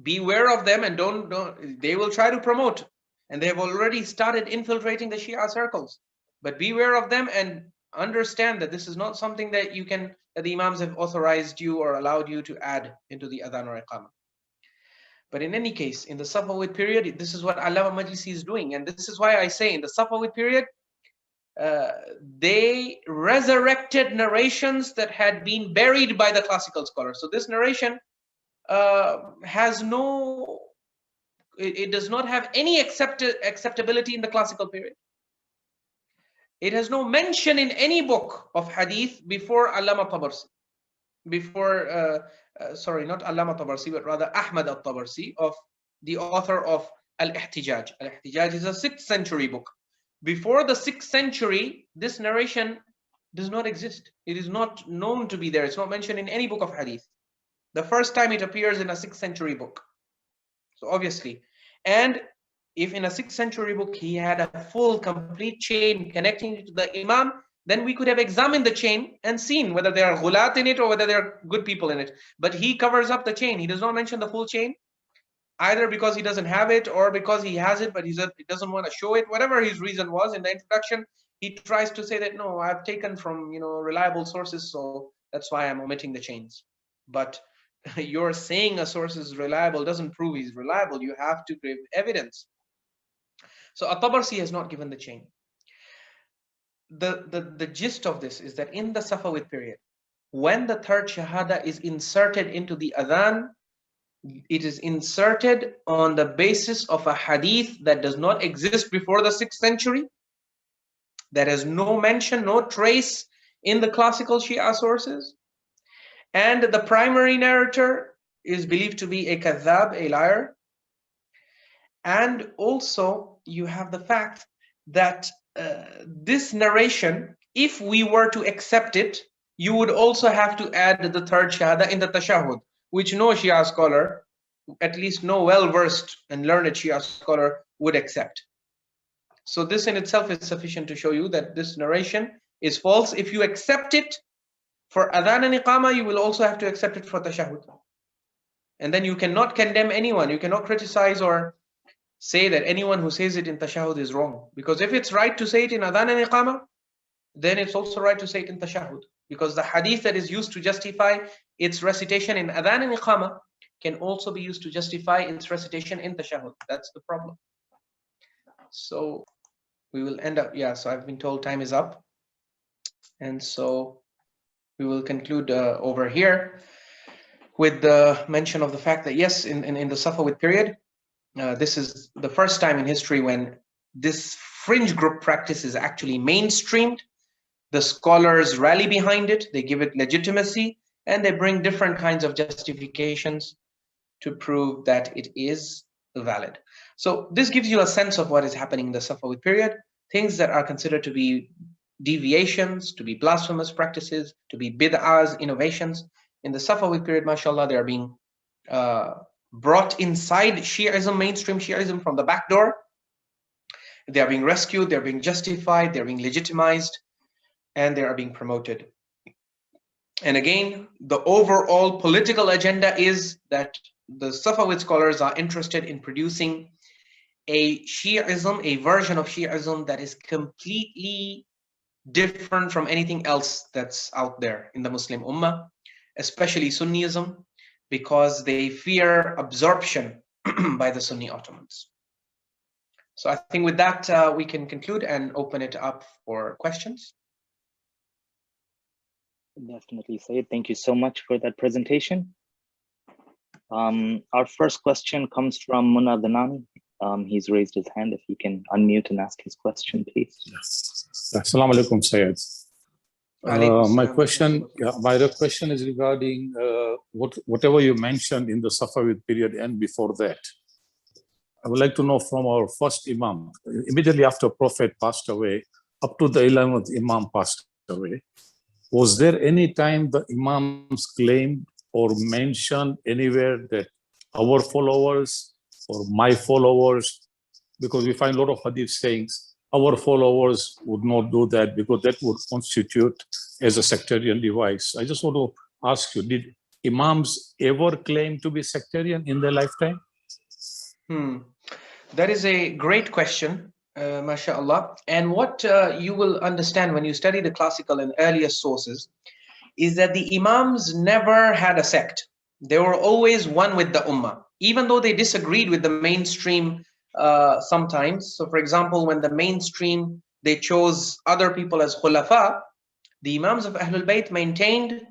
beware of them and don't they will try to promote, and they have already started infiltrating the Shia circles. But beware of them and understand that this is not something that that the Imams have authorized you or allowed you to add into the Adhan or Iqamah. But in any case, in the Safavid period, this is what Allama Majlisi is doing. And this is why I say in the Safavid period, they resurrected narrations that had been buried by the classical scholars. So this narration has no, it does not have any acceptability in the classical period. It has no mention in any book of hadith before Allama Tabarsi, before, sorry, not Allama Tabarsi, but rather Ahmad al-Tabarsi, of the author of Al-Ihtijaj. Al-Ihtijaj is a 6th century book. Before the 6th century, this narration does not exist. It is not known to be there. It's not mentioned in any book of hadith. The first time it appears in a 6th century book. So obviously, and if in a 6th century book he had a full, complete chain connecting it to the Imam, then we could have examined the chain and seen whether there are ghulat in it or whether there are good people in it. But he covers up the chain. He does not mention the full chain, either because he doesn't have it or because he has it, but he doesn't want to show it. Whatever his reason was in the introduction, he tries to say that, no, I've taken from reliable sources, so that's why I'm omitting the chains. But you're saying a source is reliable doesn't prove he's reliable. You have to give evidence. So At-Tabarsi has not given the chain. The gist of this is that in the Safavid period, when the third Shahada is inserted into the Adhan, it is inserted on the basis of a hadith that does not exist before the 6th century, that has no mention, no trace in the classical Shia sources, and the primary narrator is believed to be a kadhab, a liar. And also you have the fact that this narration, if we were to accept it, you would also have to add the third Shahada in the Tashahhud, which no Shia scholar, at least no well-versed and learned Shia scholar, would accept. So this in itself is sufficient to show you that this narration is false. If you accept it for Adhan and Iqamah, you will also have to accept it for Tashahhud. And then you cannot condemn anyone. You cannot criticize or say that anyone who says it in Tashahhud is wrong. Because if it's right to say it in Adhan and Iqamah, then it's also right to say it in Tashahhud. Because the hadith that is used to justify its recitation in Adhan and Iqamah can also be used to justify its recitation in Tashahhud. That's the problem. So we will end up, so I've been told time is up. And so we will conclude over here with the mention of the fact that yes, in the Safavid period, this is the first time in history when this fringe group practice is actually mainstreamed. The scholars rally behind it, they give it legitimacy, and they bring different kinds of justifications to prove that it is valid. So this gives you a sense of what is happening in the Safavid period. Things that are considered to be deviations, to be blasphemous practices, to be bid'ahs, innovations. In the Safavid period, mashallah, they are being brought inside Shi'ism, mainstream Shi'ism, from the back door. They are being rescued, they're being justified, they're being legitimized, and they are being promoted. And again, the overall political agenda is that the Safavid scholars are interested in producing a Shi'ism, a version of Shi'ism that is completely different from anything else that's out there in the Muslim Ummah, especially Sunnism, because they fear absorption by the Sunni Ottomans. So I think with that, we can conclude and open it up for questions. Definitely, Syed. Thank you so much for that presentation. Our first question comes from Munna Dhanani. He's raised his hand. If he can unmute and ask his question, please. Yes. Assalamu alaikum, Syed. My question is regarding whatever you mentioned in the Safavid period and before that. I would like to know from our first Imam, immediately after Prophet passed away, up to the 11th Imam passed away, was there any time the Imams claimed or mentioned anywhere that our followers or my followers, because we find a lot of hadith sayings, our followers would not do that because that would constitute as a sectarian device. I just want to ask you, did Imams ever claim to be sectarian in their lifetime? That is a great question, mashallah. And what you will understand when you study the classical and earliest sources is that the Imams never had a sect. They were always one with the Ummah, even though they disagreed with the mainstream sometimes. So for example, when the mainstream, they chose other people as khulafa, the Imams of Ahlul Bayt maintained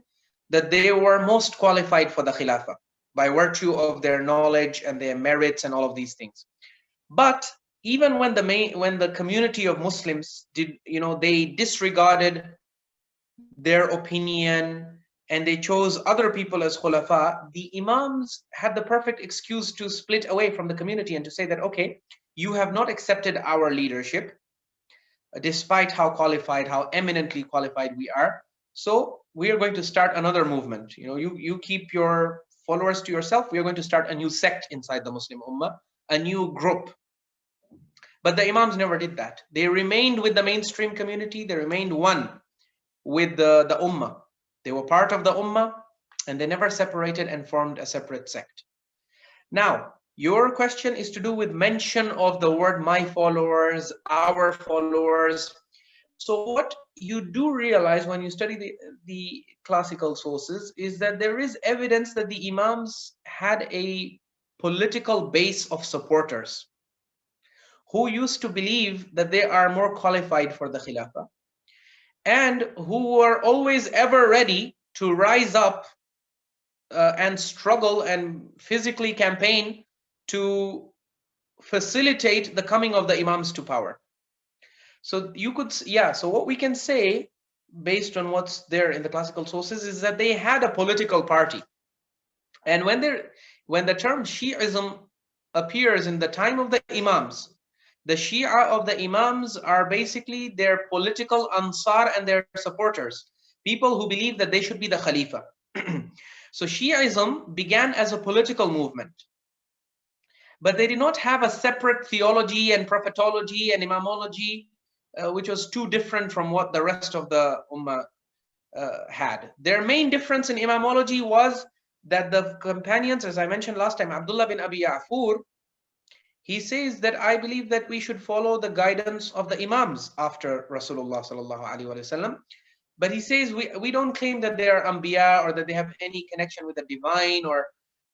that they were most qualified for the Khilafah by virtue of their knowledge and their merits and all of these things. But even when the community of Muslims did, they disregarded their opinion and they chose other people as khulafa, the Imams had the perfect excuse to split away from the community and to say that, okay, you have not accepted our leadership, despite how qualified, how eminently qualified we are. So we are going to start another movement. You keep your followers to yourself. We are going to start a new sect inside the Muslim Ummah, a new group. But the Imams never did that. They remained with the mainstream community. They remained one with the Ummah. They were part of the Ummah and they never separated and formed a separate sect. Now, your question is to do with mention of the word my followers, our followers. So what you do realize when you study the classical sources is that there is evidence that the Imams had a political base of supporters who used to believe that they are more qualified for the Khilafah and who were always ever ready to rise up and struggle and physically campaign to facilitate the coming of the Imams to power. So you could, so what we can say based on what's there in the classical sources is that they had a political party. And when the term Shi'ism appears in the time of the Imams, the Shia of the Imams are basically their political ansar and their supporters, people who believe that they should be the Khalifa. So Shi'ism began as a political movement, but they did not have a separate theology and prophetology and imamology, which was too different from what the rest of the Ummah had. Their main difference in imamology was that the companions, as I mentioned last time, Abdullah bin Abi Ya'fur, he says that I believe that we should follow the guidance of the Imams after Rasulullah sallallahu alaihi wasallam. But he says we don't claim that they are Anbiya or that they have any connection with the divine or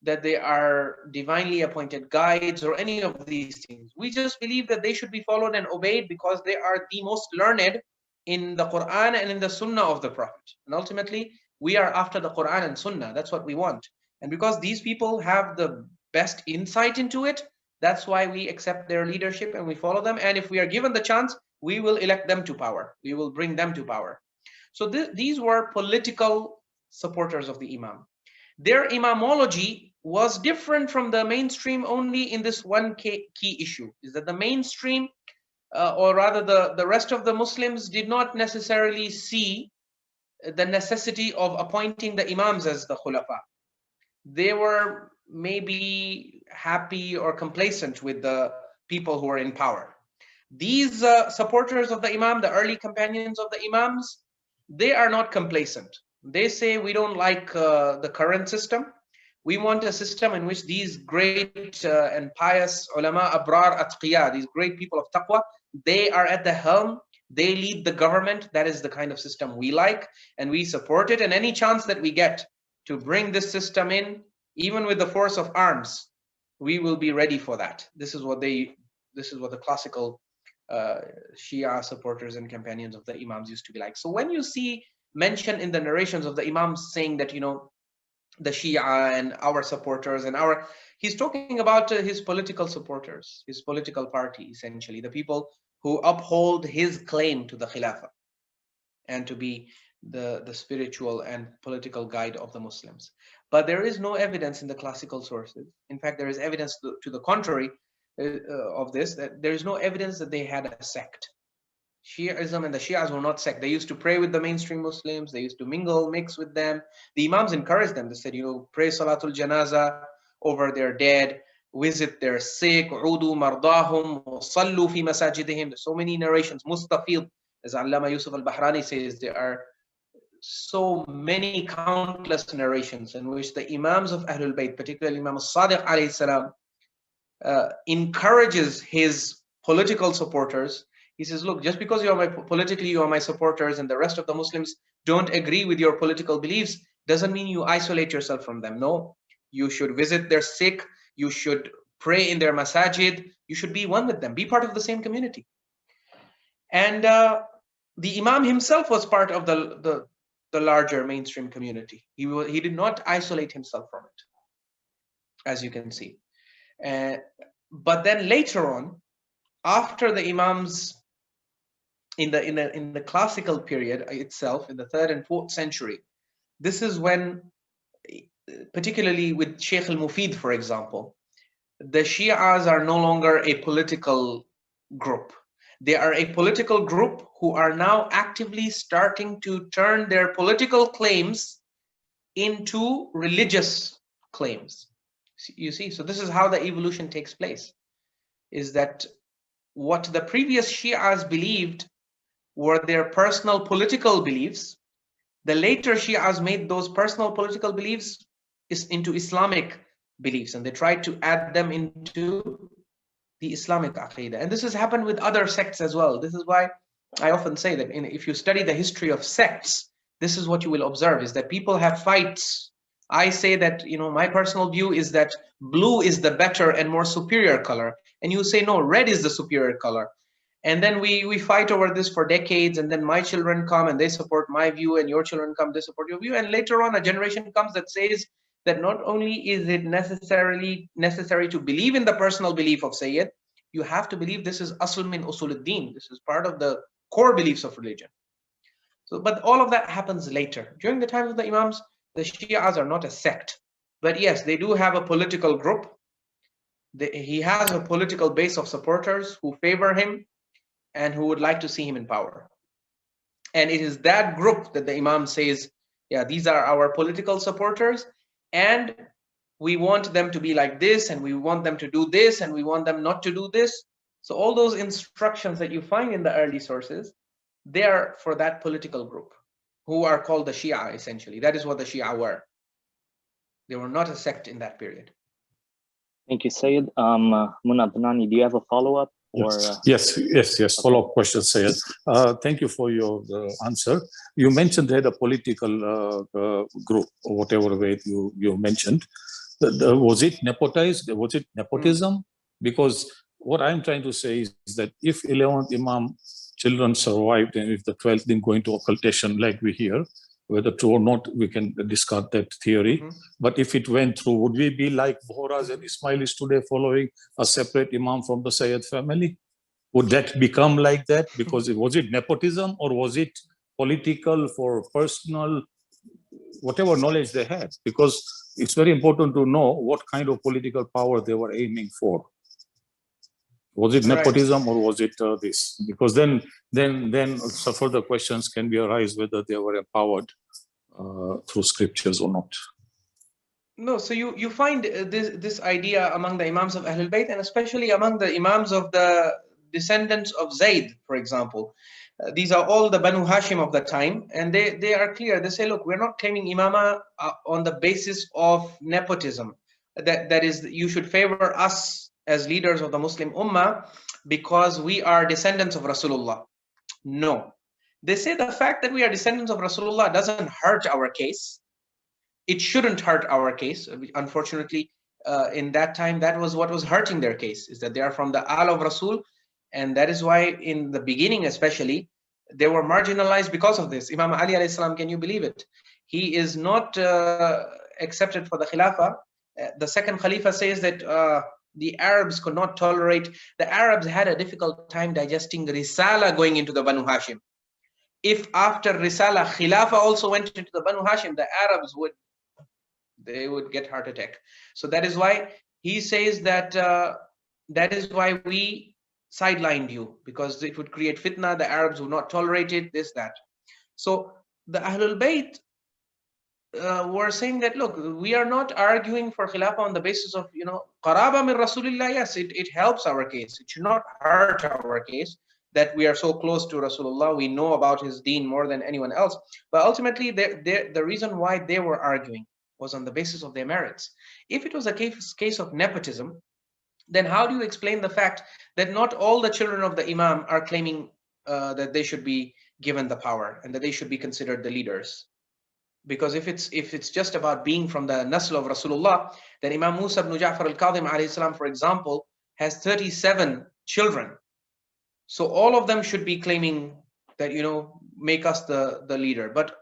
that they are divinely appointed guides or any of these things. We just believe that they should be followed and obeyed because they are the most learned in the Quran and in the Sunnah of the Prophet. And ultimately, we are after the Quran and Sunnah. That's what we want. And because these people have the best insight into it, that's why we accept their leadership and we follow them. And if we are given the chance, we will elect them to power. We will bring them to power. So these were political supporters of the Imam. Their imamology was different from the mainstream only in this one key issue, is that the mainstream, or rather the rest of the Muslims, did not necessarily see the necessity of appointing the Imams as the Khulafa. They were maybe happy or complacent with the people who are in power. These supporters of the Imam, the early companions of the Imams, they are not complacent. They say, we don't like the current system. We want a system in which these great and pious ulama, abrar, atqiya, these great people of taqwa, they are at the helm. They lead the government. That is the kind of system we like, and we support it. And any chance that we get to bring this system in, even with the force of arms, we will be ready for that. This is what the classical Shia supporters and companions of the Imams used to be like. So when you see mention in the narrations of the Imams saying that, you know, the Shia and our supporters and he's talking about his political supporters, his political party, essentially, the people who uphold his claim to the Khilafah and to be the spiritual and political guide of the Muslims. But there is no evidence in the classical sources. In fact, there is evidence to the contrary of this, that there is no evidence that they had a sect. Shi'ism and the Shias were not sect. They used to pray with the mainstream Muslims. They used to mix with them. The Imams encouraged them. They said, you know, pray Salatul Janaza over their dead, visit their sick, udu mardahum, sallu fi masajidihim. There's so many narrations. Mustafid, as Allama Yusuf al-Bahrani says, there are so many countless narrations in which the Imams of Ahlul Bayt, particularly Imam Sadiq alayhi salam, encourages his political supporters. He says, look, just because you are my supporters and the rest of the Muslims don't agree with your political beliefs, doesn't mean you isolate yourself from them. No, you should visit their sick, you should pray in their masajid, you should be one with them, be part of the same community. And the Imam himself was part of the larger mainstream community. He did not isolate himself from it, as you can see. But then later on, after the Imams, in the classical period itself, in the 3rd and 4th century, this is when, particularly with Sheikh al-Mufid, for example, the Shias are no longer a political group. They are a political group who are now actively starting to turn their political claims into religious claims. You see, so this is how the evolution takes place, is that what the previous Shias believed were their personal political beliefs, the later Shias made those personal political beliefs into Islamic beliefs, and they tried to add them into the Islamic Aqidah. And this has happened with other sects as well. This is why I often say that if you study the history of sects, this is what you will observe, is that people have fights. I say that, you know, my personal view is that blue is the better and more superior color. And you say, no, red is the superior color. And then we fight over this for decades, and then my children come and they support my view, and your children come, they support your view. And later on, a generation comes that says that not only is it necessary to believe in the personal belief of Sayyid, you have to believe this is asl min usuluddin. This is part of the core beliefs of religion. So, but all of that happens later. During the time of the Imams, the Shias are not a sect. But yes, they do have a political group. He has a political base of supporters who favor him and who would like to see him in power. And it is that group that the Imam says, yeah, these are our political supporters, and we want them to be like this, and we want them to do this, and we want them not to do this. So all those instructions that you find in the early sources, they are for that political group, who are called the Shia, essentially. That is what the Shia were. They were not a sect in that period. Thank you, Sayyid. Muna Adnani, do you have a follow-up? Yes. Follow-up question, Sayyid. Thank you for your answer. You mentioned they had a political group, or whatever way you mentioned. Was it nepotized? Was it nepotism? Because what I'm trying to say is that if 11th Imam children survived, and if the 12th didn't go into occultation like we hear, whether true or not, we can discard that theory. But if it went through, would we be like Bohras and Ismailis today, following a separate Imam from the Sayyid family? Would that become like that? Because was it nepotism, or was it political for personal, whatever knowledge they had? Because it's very important to know what kind of political power they were aiming for. Was it nepotism or was it this? Because then some further questions can be arise whether they were empowered through scriptures or not. No, so you find this idea among the Imams of Ahlul Bayt, and especially among the Imams of the descendants of Zayd, for example. These are all the Banu Hashim of the time, and they are clear. They say, look, we're not claiming imama on the basis of nepotism. That is, you should favor us as leaders of the Muslim Ummah because we are descendants of Rasulullah. No. They say the fact that we are descendants of Rasulullah doesn't hurt our case. It shouldn't hurt our case. Unfortunately, in that time, that was what was hurting their case, is that they are from the Al of Rasul. And that is why in the beginning, especially, they were marginalized because of this. Imam Ali alayhi salam, can you believe it? He is not accepted for the Khilafah. The second Khalifa says that the Arabs could not tolerate, the Arabs had a difficult time digesting Risala going into the Banu Hashim. If after Risala, Khilafah also went into the Banu Hashim, the Arabs would get heart attack. So that is why he says that that is why we sidelined you, because it would create fitna, the Arabs would not tolerate it, this, that. So the Ahlul Bayt were saying that, look, we are not arguing for Khilafah on the basis of, Qaraba min Rasulillah. Yes, it helps our case. It should not hurt our case that we are so close to Rasulullah. We know about his deen more than anyone else. But ultimately, the reason why they were arguing was on the basis of their merits. If it was a case of nepotism, then how do you explain the fact that not all the children of the Imam are claiming that they should be given the power and that they should be considered the leaders? Because if it's just about being from the Nasl of Rasulullah, then Imam Musa ibn Ja'far al-Kadhim alayhi salam, for example, has 37 children. So all of them should be claiming that, make us the leader. But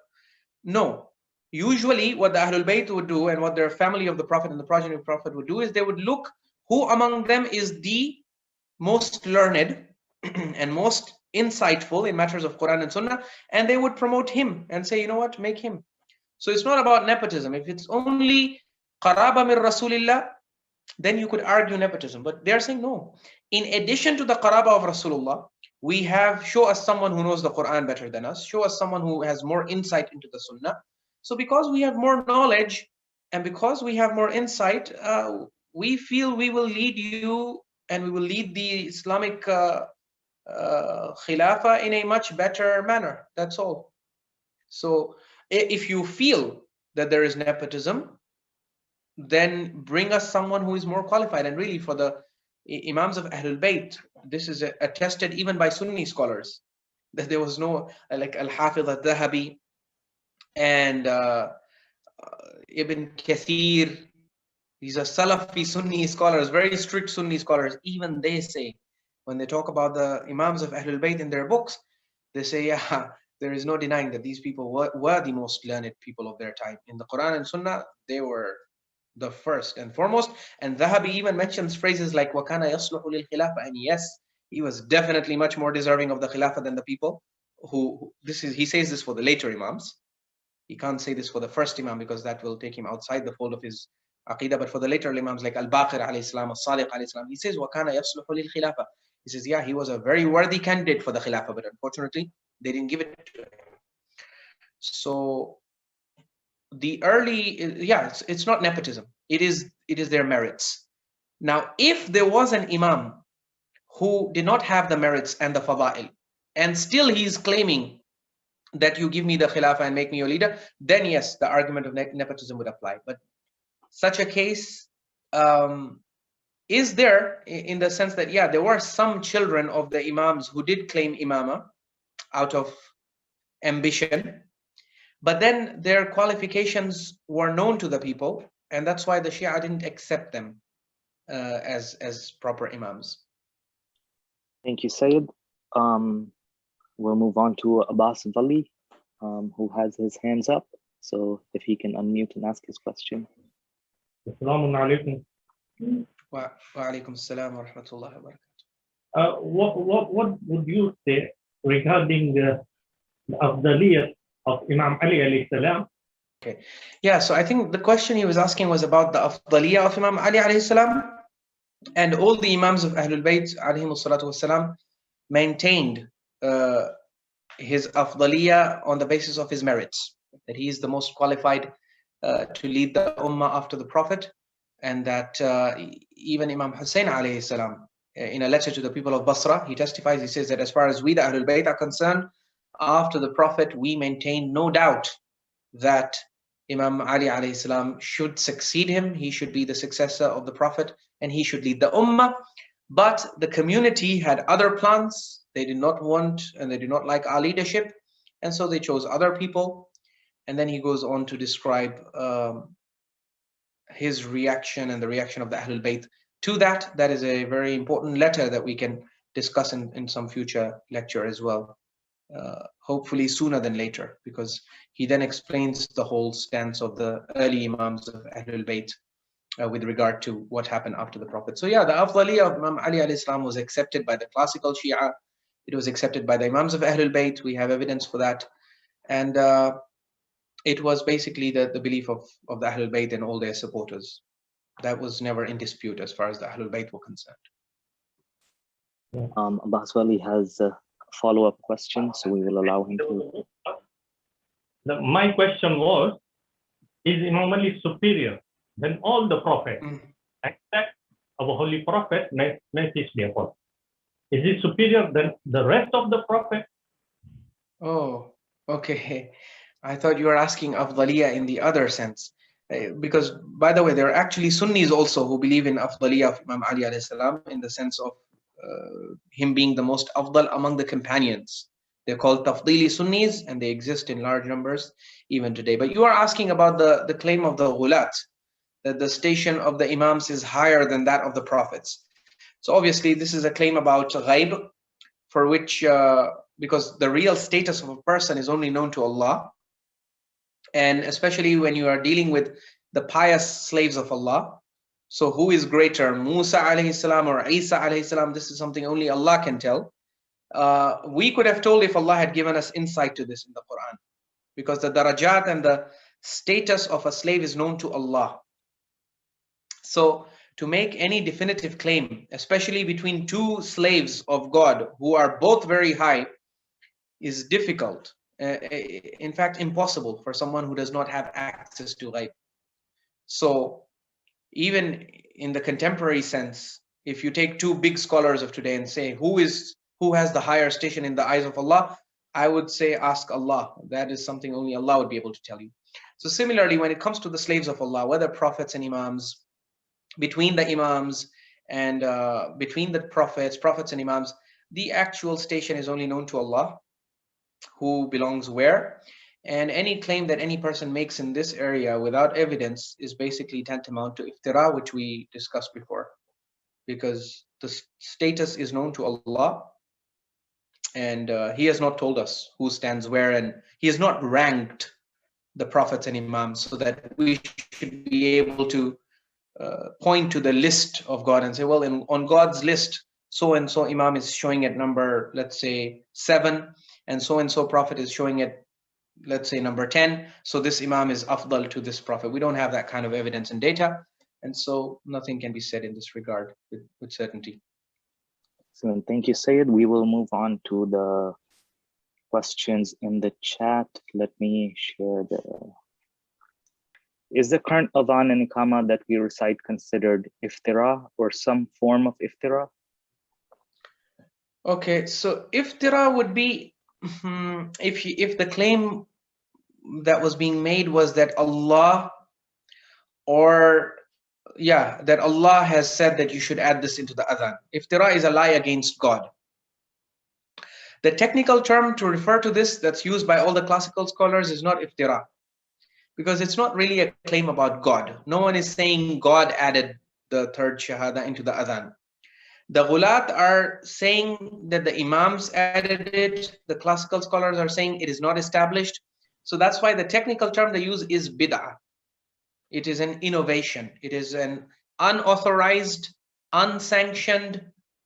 no. Usually what the Ahlul Bayt would do, and what their family of the Prophet and the progeny of the Prophet would do, is they would look who among them is the most learned and most insightful in matters of Quran and Sunnah, and they would promote him and say, you know what, make him. So it's not about nepotism. If it's only qaraba min Rasulillah, then you could argue nepotism. But they're saying no. In addition to the qaraba of Rasulullah, we have, show us someone who knows the Quran better than us, show us someone who has more insight into the Sunnah. So because we have more knowledge and because we have more insight, we feel we will lead you and we will lead the Islamic Khilafah in a much better manner. That's all. So if you feel that there is nepotism, then bring us someone who is more qualified. And really, for the Imams of Ahlul Bayt, this is attested even by Sunni scholars, that there was no, like Al-Hafiz al-Dhahabi and Ibn Kathir. These are Salafi Sunni scholars, very strict Sunni scholars. Even they say, when they talk about the Imams of Ahlul Bayt in their books, they say, yeah, there is no denying that these people were the most learned people of their time. In the Quran and Sunnah, they were the first and foremost. And Dhahabi even mentions phrases like وَكَانَ يَصْلُحُ لِلْخِلَافَةِ, and yes, he was definitely much more deserving of the Khilafah than the people who he says this for the later Imams. He can't say this for the first Imam because that will take him outside the fold of his Aqidah. But for the later Imams like Al-Baqir alayhi salam, Al-Sadiq alayhi salam, he says وَكَانَ يَصْلُحُ لِلْخِلَافَةِ. He says, yeah, he was a very worthy candidate for the Khilafah, but unfortunately, they didn't give it to him. So the early, yeah, it's not nepotism. It is their merits. Now, if there was an Imam who did not have the merits and the fada'il, and still he's claiming that you give me the Khilafah and make me your leader, then yes, the argument of nepotism would apply. But such a case is there in the sense that, yeah, there were some children of the Imams who did claim Imama out of ambition, but then their qualifications were known to the people, and that's why the Shia didn't accept them as proper Imams. Thank you, Sayyid. We'll move on to Abbas Vali, who has his hands up. So if he can unmute and ask his question. Assalamu alaikum. Wa alaikum assalam wa rahmatullahi wa barakatuh. What would you say regarding the afdaliyat of Imam Ali alayhi salam Okay. Yeah, so I think the question he was asking was about the afdaliyah of Imam Ali alayhi salam, and all the Imams of Ahlul Bayt alayhi salatu wasalam maintained his afdaliyah on the basis of his merits, that he is the most qualified to lead the ummah after the Prophet, and that even Imam Hussein alayhi salam, in a letter to the people of Basra, he testifies, he says that as far as we the Ahlul Bayt are concerned, after the Prophet we maintain no doubt that Imam Ali alayhi salam should succeed him, he should be the successor of the Prophet, and he should lead the ummah. But the community had other plans. They did not want and they did not like our leadership, and so they chose other people. And then he goes on to describe his reaction and the reaction of the Ahlul Bayt to that. That is a very important letter that we can discuss in some future lecture as well, hopefully sooner than later, because he then explains the whole stance of the early Imams of Ahlul Bayt with regard to what happened after the Prophet. So yeah, the afdaliyah of Imam Ali alayhi salam was accepted by the classical Shia. It was accepted by the Imams of Ahlul Bayt. We have evidence for that. And it was basically the belief of the Ahlul Bayt and all their supporters. That was never in dispute as far as the Ahlul Bayt were concerned. Abbas Wali has a follow-up question, so we will allow him to. My question was, is Imam Ali superior than all the prophets, except our Holy Prophet, may peace be upon him? Is he superior than the rest of the prophets? Oh, okay. I thought you were asking afdaliyah in the other sense. Because, by the way, there are actually Sunnis also who believe in afdaliyah of Imam Ali alayhi salam in the sense of him being the most afdal among the companions. They're called tafdili Sunnis, and they exist in large numbers even today. But you are asking about the claim of the ghulat, that the station of the Imams is higher than that of the prophets. So obviously this is a claim about ghaib, for which, because the real status of a person is only known to Allah, and especially when you are dealing with the pious slaves of Allah. So who is greater, Musa alayhi salam or Isa alayhi salam? This is something only Allah can tell. We could have told if Allah had given us insight to this in the Quran, because the darajat and the status of a slave is known to Allah. So to make any definitive claim, especially between two slaves of God who are both very high, is difficult. In fact, impossible for someone who does not have access to ghaib. So even in the contemporary sense, if you take two big scholars of today and say who has the higher station in the eyes of Allah, I would say ask Allah. That is something only Allah would be able to tell you. So similarly, when it comes to the slaves of Allah, whether prophets and Imams, between the Imams and between the prophets and Imams, the actual station is only known to Allah, who belongs where. And any claim that any person makes in this area without evidence is basically tantamount to iftira, which we discussed before, because the status is known to Allah, and he has not told us who stands where, and he has not ranked the prophets and Imams so that we should be able to point to the list of God and say, well, on God's list, so and so Imam is showing at number, let's say 7, and so prophet is showing at, let's say, number 10. So this Imam is afdal to this prophet. We don't have that kind of evidence and data, and so nothing can be said in this regard with certainty. So thank you, Syed. We will move on to the questions in the chat. Let me share the. Is the current Adhaan and Iqamah that we recite considered iftira or some form of iftira? Okay, so iftira would be if the claim that was being made was that Allah, that Allah has said that you should add this into the adhan. Iftira is a lie against God. The technical term to refer to this that's used by all the classical scholars is not iftira, because it's not really a claim about God. No one is saying God added the third Shahada into the adhan. The ghulat are saying that the Imams added it. The classical scholars are saying it is not established. So that's why the technical term they use is bid'ah. It is an innovation. It is an unauthorized, unsanctioned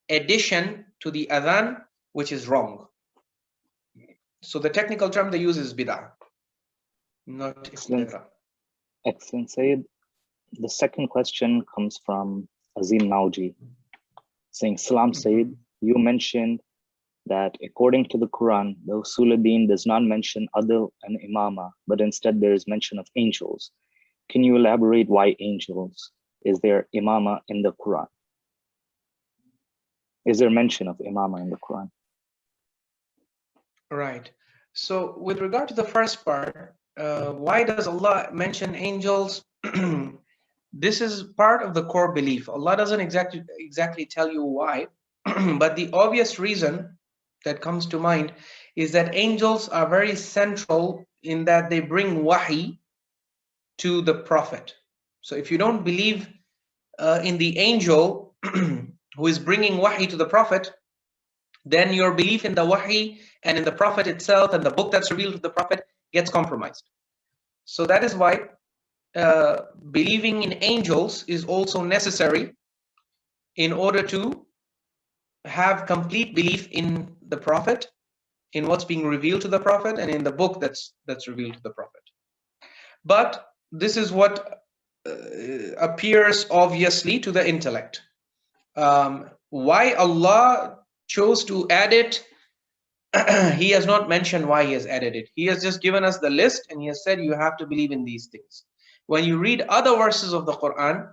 addition to the adhan, which is wrong. So the technical term they use is bid'ah. not Excellent. iftira. Excellent, Sayyid. The second question comes from Azim Nauji, saying, Salam Sayyid, you mentioned that according to the Quran, the Usuluddin does not mention Adl and Imama, but instead there is mention of angels. Can you elaborate why angels? Is there Imama in the Quran? Is there mention of Imama in the Quran? Right. So with regard to the first part, why does Allah mention angels? This is part of the core belief. Allah doesn't exactly tell you why, but the obvious reason that comes to mind is that angels are very central in that they bring wahi to the prophet. So if you don't believe in the angel who is bringing wahi to the prophet, then your belief in the wahi and in the prophet itself and the book that's revealed to the prophet gets compromised. So that is why believing in angels is also necessary in order to have complete belief in the prophet, in what's being revealed to the prophet, and in the book that's revealed to the prophet. But this is what appears obviously to the intellect. Why Allah chose to add it, He has not mentioned why He has added it. He has just given us the list and He has said you have to believe in these things. When you read other verses of the Quran,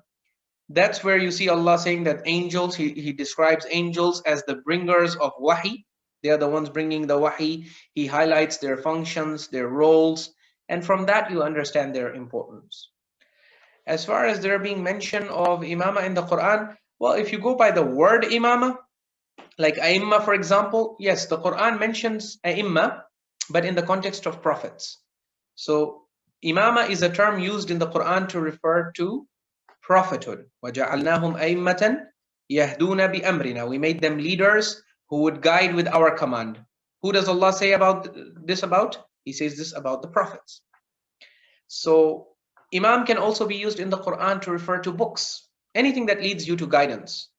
that's where you see Allah saying that angels, He describes angels as the bringers of wahi. They are the ones bringing the wahi. He highlights their functions, their roles, and from that you understand their importance. As far as there being mention of imama in the Quran, well, if you go by the word imama, like Aimma, for example, yes, the Quran mentions Aimma, but in the context of prophets. So imama is a term used in the Quran to refer to prophethood. وَجَعَلْنَاهُمْ أَئِمَّةً يَهْدُونَ بِأَمْرِنَا. We made them leaders who would guide with our command. Who does Allah say about this about? He says this about the prophets. So Imam can also be used in the Quran to refer to books, anything that leads you to guidance.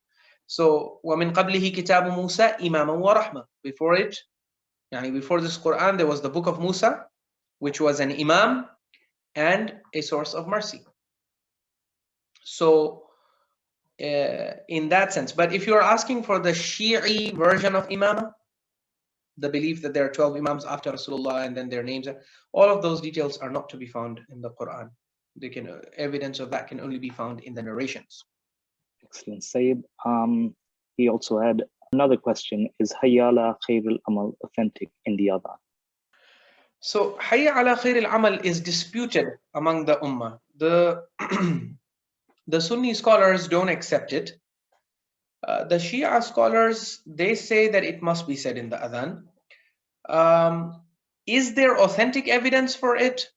So وَمِن قَبْلِهِ كِتَابُ مُوسَى إِمَامًا وَرَحْمَةً. Before it, before this Quran, there was the book of Musa, which was an imam and a source of mercy. So in that sense, but if you're asking for the Shi'i version of imama, the belief that there are 12 imams after Rasulullah and then their names, all of those details are not to be found in the Quran. They can evidence of that can only be found in the narrations. Excellent, Sayyid. He also had another question. Is Hayya Alaa Khairil Amal authentic in the Adhan? So Hayya Alaa Khairil Amal is disputed among the Ummah. The Sunni scholars don't accept it. The Shia scholars, they say that it must be said in the Adhan. Is there authentic evidence for it?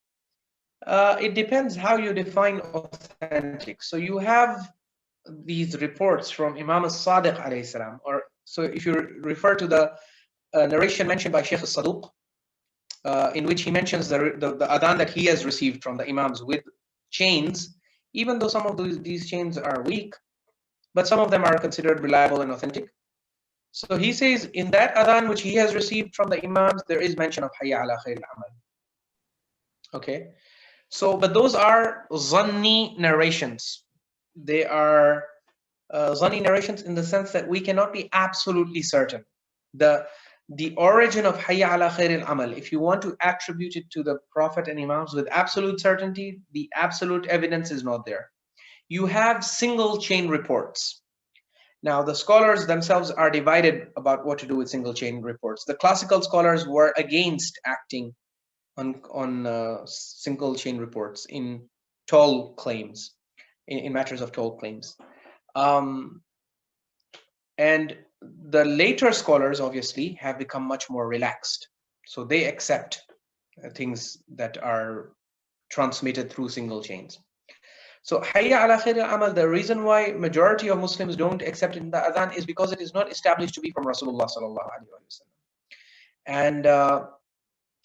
It depends how you define authentic. So you have these reports from Imam Sadiq alayhi salam, or so if you refer to the narration mentioned by Sheikh Sadooq, in which he mentions the Adhan that he has received from the Imams with chains, even though some of these chains are weak, but some of them are considered reliable and authentic. So he says in that Adhan which he has received from the Imams, there is mention of Hayya Alaa Khairil Amal. Okay, so but those are zanni narrations. They are zanni narrations in the sense that we cannot be absolutely certain. The origin of Hayya Alaa Khairil Amal, if you want to attribute it to the Prophet and Imams with absolute certainty, the absolute evidence is not there. You have single chain reports. Now the scholars themselves are divided about what to do with single chain reports. The classical scholars were against acting on single chain reports in toll claims, in matters of toll claims. And the later scholars obviously have become much more relaxed. So they accept things that are transmitted through single chains. So Hayya Alaa Khairil Amal, the reason why majority of Muslims don't accept it in the Adhan is because it is not established to be from Rasulullah sallallahu alaihi wasallam. And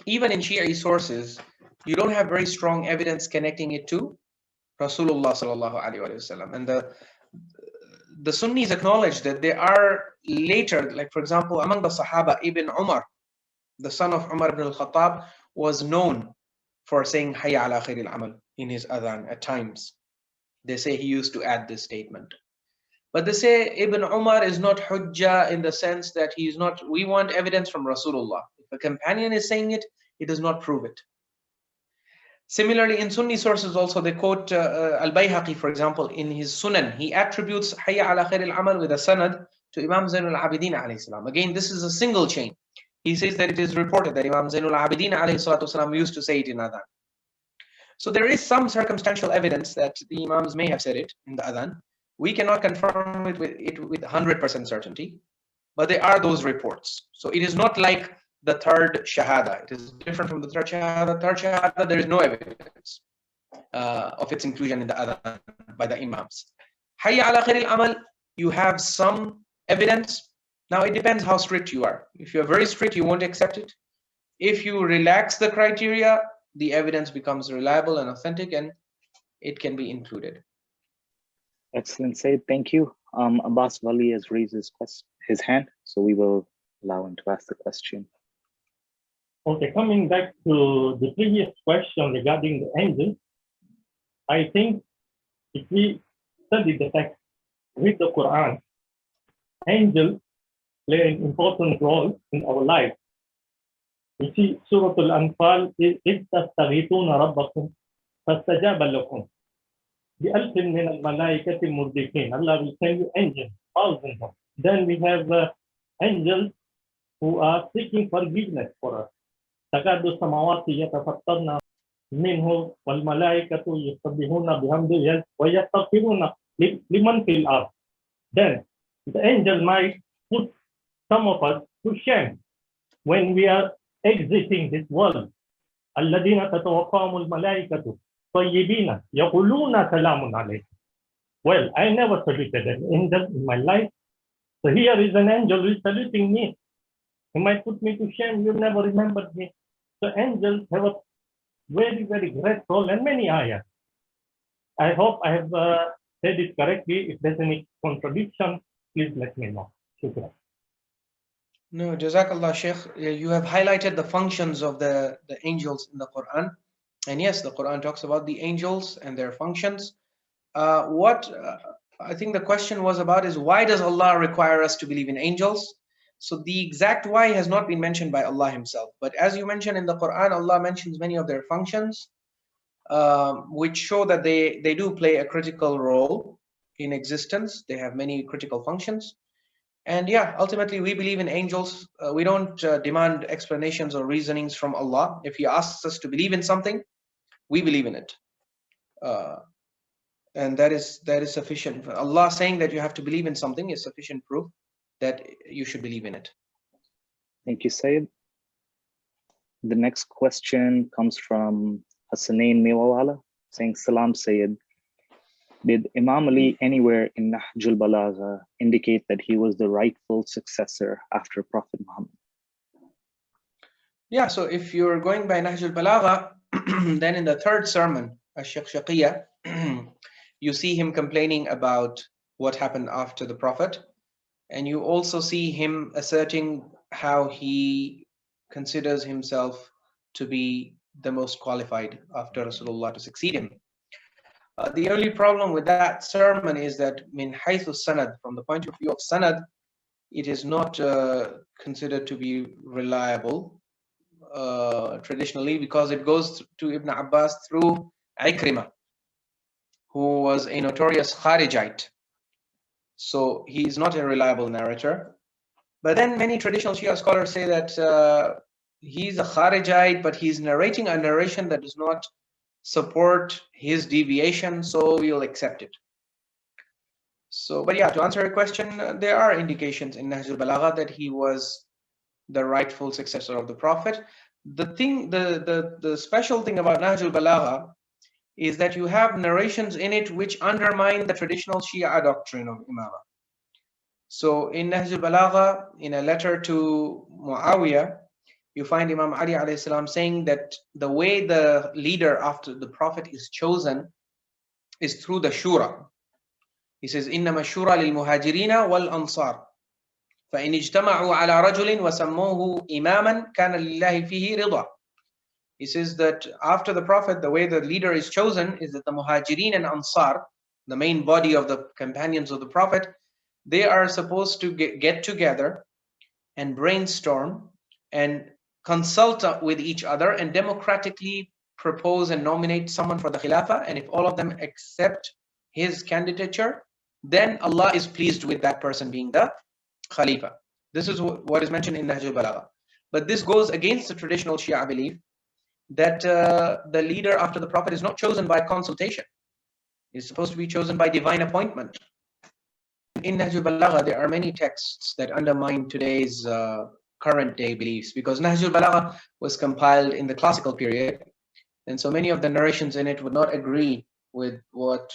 even in Shi'i sources, you don't have very strong evidence connecting it to Rasulullah sallallahu alaihi wasallam. And the Sunnis acknowledge that there are later, like for example, among the Sahaba, Ibn Umar, the son of Umar ibn al-Khattab, was known for saying Hayya Alaa Khairil Amal in his Adhan at times. They say he used to add this statement. But they say Ibn Umar is not hujjah in the sense that he is not, we want evidence from Rasulullah. If a companion is saying it, it does not prove it. Similarly, in Sunni sources also, they quote Al-Bayhaqi, for example, in his Sunan. He attributes Hayya Alaa Khairil Amal with a sanad to Imam Zainul Abidin alayhi salam. Again, this is a single chain. He says that it is reported that Imam Zainul Abidin alayhi salatu salam used to say it in Adhan. So there is some circumstantial evidence that the Imams may have said it in the Adhan. We cannot confirm it with 100% certainty, but there are those reports. So it is not like the third Shahada. It is different from the third Shahada. Third Shahada, there is no evidence of its inclusion in the Adhan by the Imams. Hayya Alaa Khairil Amal, you have some evidence. Now it depends how strict you are. If you are very strict, you won't accept it. If you relax the criteria, the evidence becomes reliable and authentic, and it can be included. Excellent, Sayyid. Thank you. Abbas Wali has raised his hand, so we will allow him to ask the question. Okay, coming back to the previous question regarding the angels, I think if we study the text with the Quran, angels play an important role in our life. You see, Surah Al-Anfal is إِذْ تَسْتَغِيثُونَ رَبَّكُمْ فَاسْتَجَابَ لَكُمْ بِأَلْفٍ مِّنَ الْمَلَائِكَةِ مُرْدِفِينَ. Allah will send you angels, thousands of them. Then we have angels who are seeking forgiveness for us. تَكَادُ السَّمَاوَاتُ يَتَفَطَّرْنَ مِنْهُ وَالْمَلَائِكَةُ يُسَبِّحُونَ بِحَمْدِهِ وَيَسْتَغْفِرُونَ لِمَنْ فِي الْأَرْضِ. Then the angel might put some of us to shame when we are exiting this world. الَّذِينَ تَتَوَفَّاهُمُ الْمَلَائِكَةُ طَيِّبِينَ يَقُولُونَ سَلَامٌ عَلَيْكُمْ. Well, I never saluted an angel in my life. So here is an angel who is saluting me. He might put me to shame, you never remembered me. So angels have a very, very great role and many ayahs. I hope I have said it correctly. If there's any contradiction, please let me know. Shukran. No, Jazakallah, Sheikh. You have highlighted the functions of the angels in the Quran. And yes, the Quran talks about the angels and their functions. What I think the question was about is, why does Allah require us to believe in angels? So the exact why has not been mentioned by Allah himself. But as you mentioned in the Quran, Allah mentions many of their functions, which show that they do play a critical role in existence. They have many critical functions. And yeah, ultimately we believe in angels. We don't demand explanations or reasonings from Allah. If He asks us to believe in something, we believe in it. And that is sufficient. Allah saying that you have to believe in something is sufficient proof that you should believe in it. Thank you, Sayyid. The next question comes from Hassanain Mewawala saying, Salam Sayyid. Did Imam Ali anywhere in Nahjul Balagha indicate that he was the rightful successor after Prophet Muhammad? Yeah, so if you're going by Nahjul Balagha, then in the third sermon, Sheikh Shaqiyya, you see him complaining about what happened after the Prophet. And you also see him asserting how he considers himself to be the most qualified after Rasulullah to succeed him. The only problem with that sermon is that min haythu sanad, from the point of view of sanad, it is not considered to be reliable traditionally, because it goes to Ibn Abbas through Ikrimah, who was a notorious Kharijite. So he is not a reliable narrator. But then many traditional Shia scholars say that he's a Kharijite, but he's narrating a narration that does not support his deviation, so we'll accept it. So, but yeah, to answer your question, there are indications in Nahjul Balagha that he was the rightful successor of the Prophet. The special thing about Nahjul Balagha is that you have narrations in it which undermine the traditional Shia doctrine of Imamah. So in Nahjul Balagha, in a letter to Muawiyah, you find Imam Ali alayhi salam saying that the way the leader after the Prophet is chosen is through the shura. He says, إِنَّمَا الشُّورَى لِلْمُهَاجِرِينَ وَالْأَنصَارِ فَإِنِ اجْتَمَعُوا عَلَى رَجُلٍ وَسَمُّوهُ إِمَامًا كَانَ لِلَّهِ فِيهِ رِضًى. He says that after the Prophet, the way the leader is chosen is that the Muhajirin and Ansar, the main body of the companions of the Prophet, they are supposed to get together and brainstorm and consult with each other and democratically propose and nominate someone for the Khilafah. And if all of them accept his candidature, then Allah is pleased with that person being the Khalifa. This is what is mentioned in Nahj al-Balagha. But this goes against the traditional Shia belief that the leader after the Prophet is not chosen by consultation. He's supposed to be chosen by divine appointment. In Nahj al-Balagha, there are many texts that undermine today's current day beliefs, because Nahj al-Balagha was compiled in the classical period, and so many of the narrations in it would not agree with what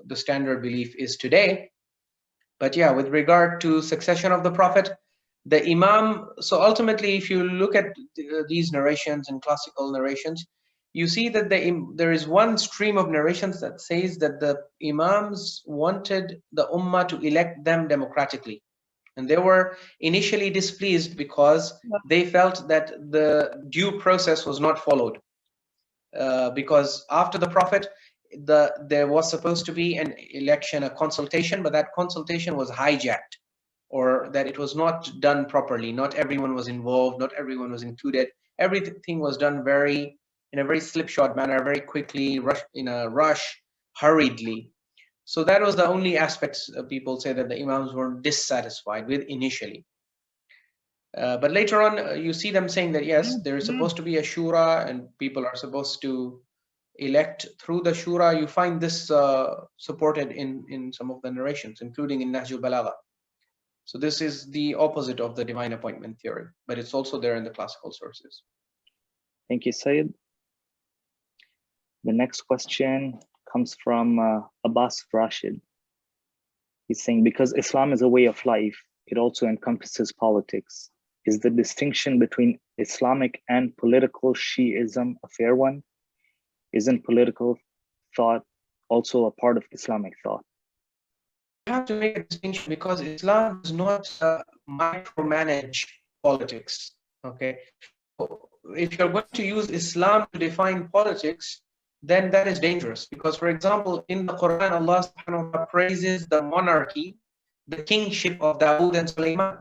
the standard belief is today. But yeah, with regard to succession of the Prophet, the Imam, so ultimately if you look at these narrations and classical narrations, you see that there is one stream of narrations that says that the Imams wanted the Ummah to elect them democratically. And they were initially displeased because they felt that the due process was not followed. Because after the Prophet, there was supposed to be an election, a consultation, but that consultation was hijacked, or that it was not done properly. Not everyone was involved, not everyone was included. Everything was done in a very slipshod manner, very quickly, in a rush, hurriedly. So that was the only aspects people say that the Imams were dissatisfied with initially. But later on, you see them saying that yes, there is supposed to be a shura and people are supposed to elect through the shura. You find this supported in some of the narrations, including in Nahj al-Balagha. So this is the opposite of the divine appointment theory, but it's also there in the classical sources. Thank you, Syed. The next question comes from Abbas Rashid. He's saying, because Islam is a way of life, it also encompasses politics. Is the distinction between Islamic and political Shiism a fair one? Isn't political thought also a part of Islamic thought? You have to make a distinction, because Islam does not micromanage politics. Okay, if you're going to use Islam to define politics, then that is dangerous. Because, for example, in the Quran, Allah subhanahu wa ta'ala praises the monarchy, the kingship of Dawood and Sulaiman.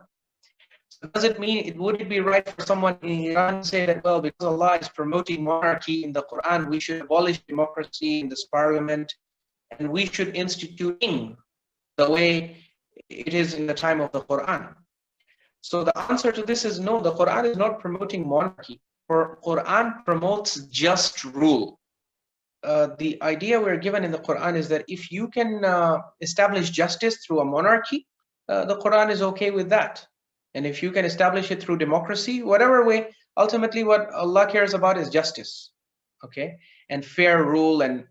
So does it mean, would it be right for someone in Iran to say that, well, because Allah is promoting monarchy in the Quran, we should abolish democracy in this parliament and we should institute king the way it is in the time of the Quran? So the answer to this is no, the Quran is not promoting monarchy. For Quran promotes just rule. The idea we're given in the Quran is that if you can establish justice through a monarchy, the Quran is okay with that. And if you can establish it through democracy, whatever way, ultimately what Allah cares about is justice, okay, and fair rule, and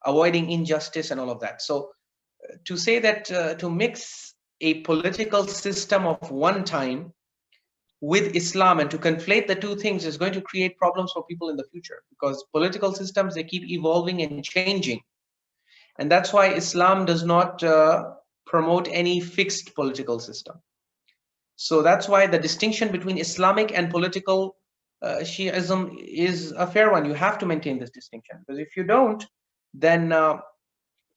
avoiding injustice and all of that. So to say that to mix a political system of one time with Islam and to conflate the two things is going to create problems for people in the future, because political systems, they keep evolving and changing. And that's why Islam does not promote any fixed political system. So that's why the distinction between Islamic and political Shiism is a fair one. You have to maintain this distinction, because if you don't, then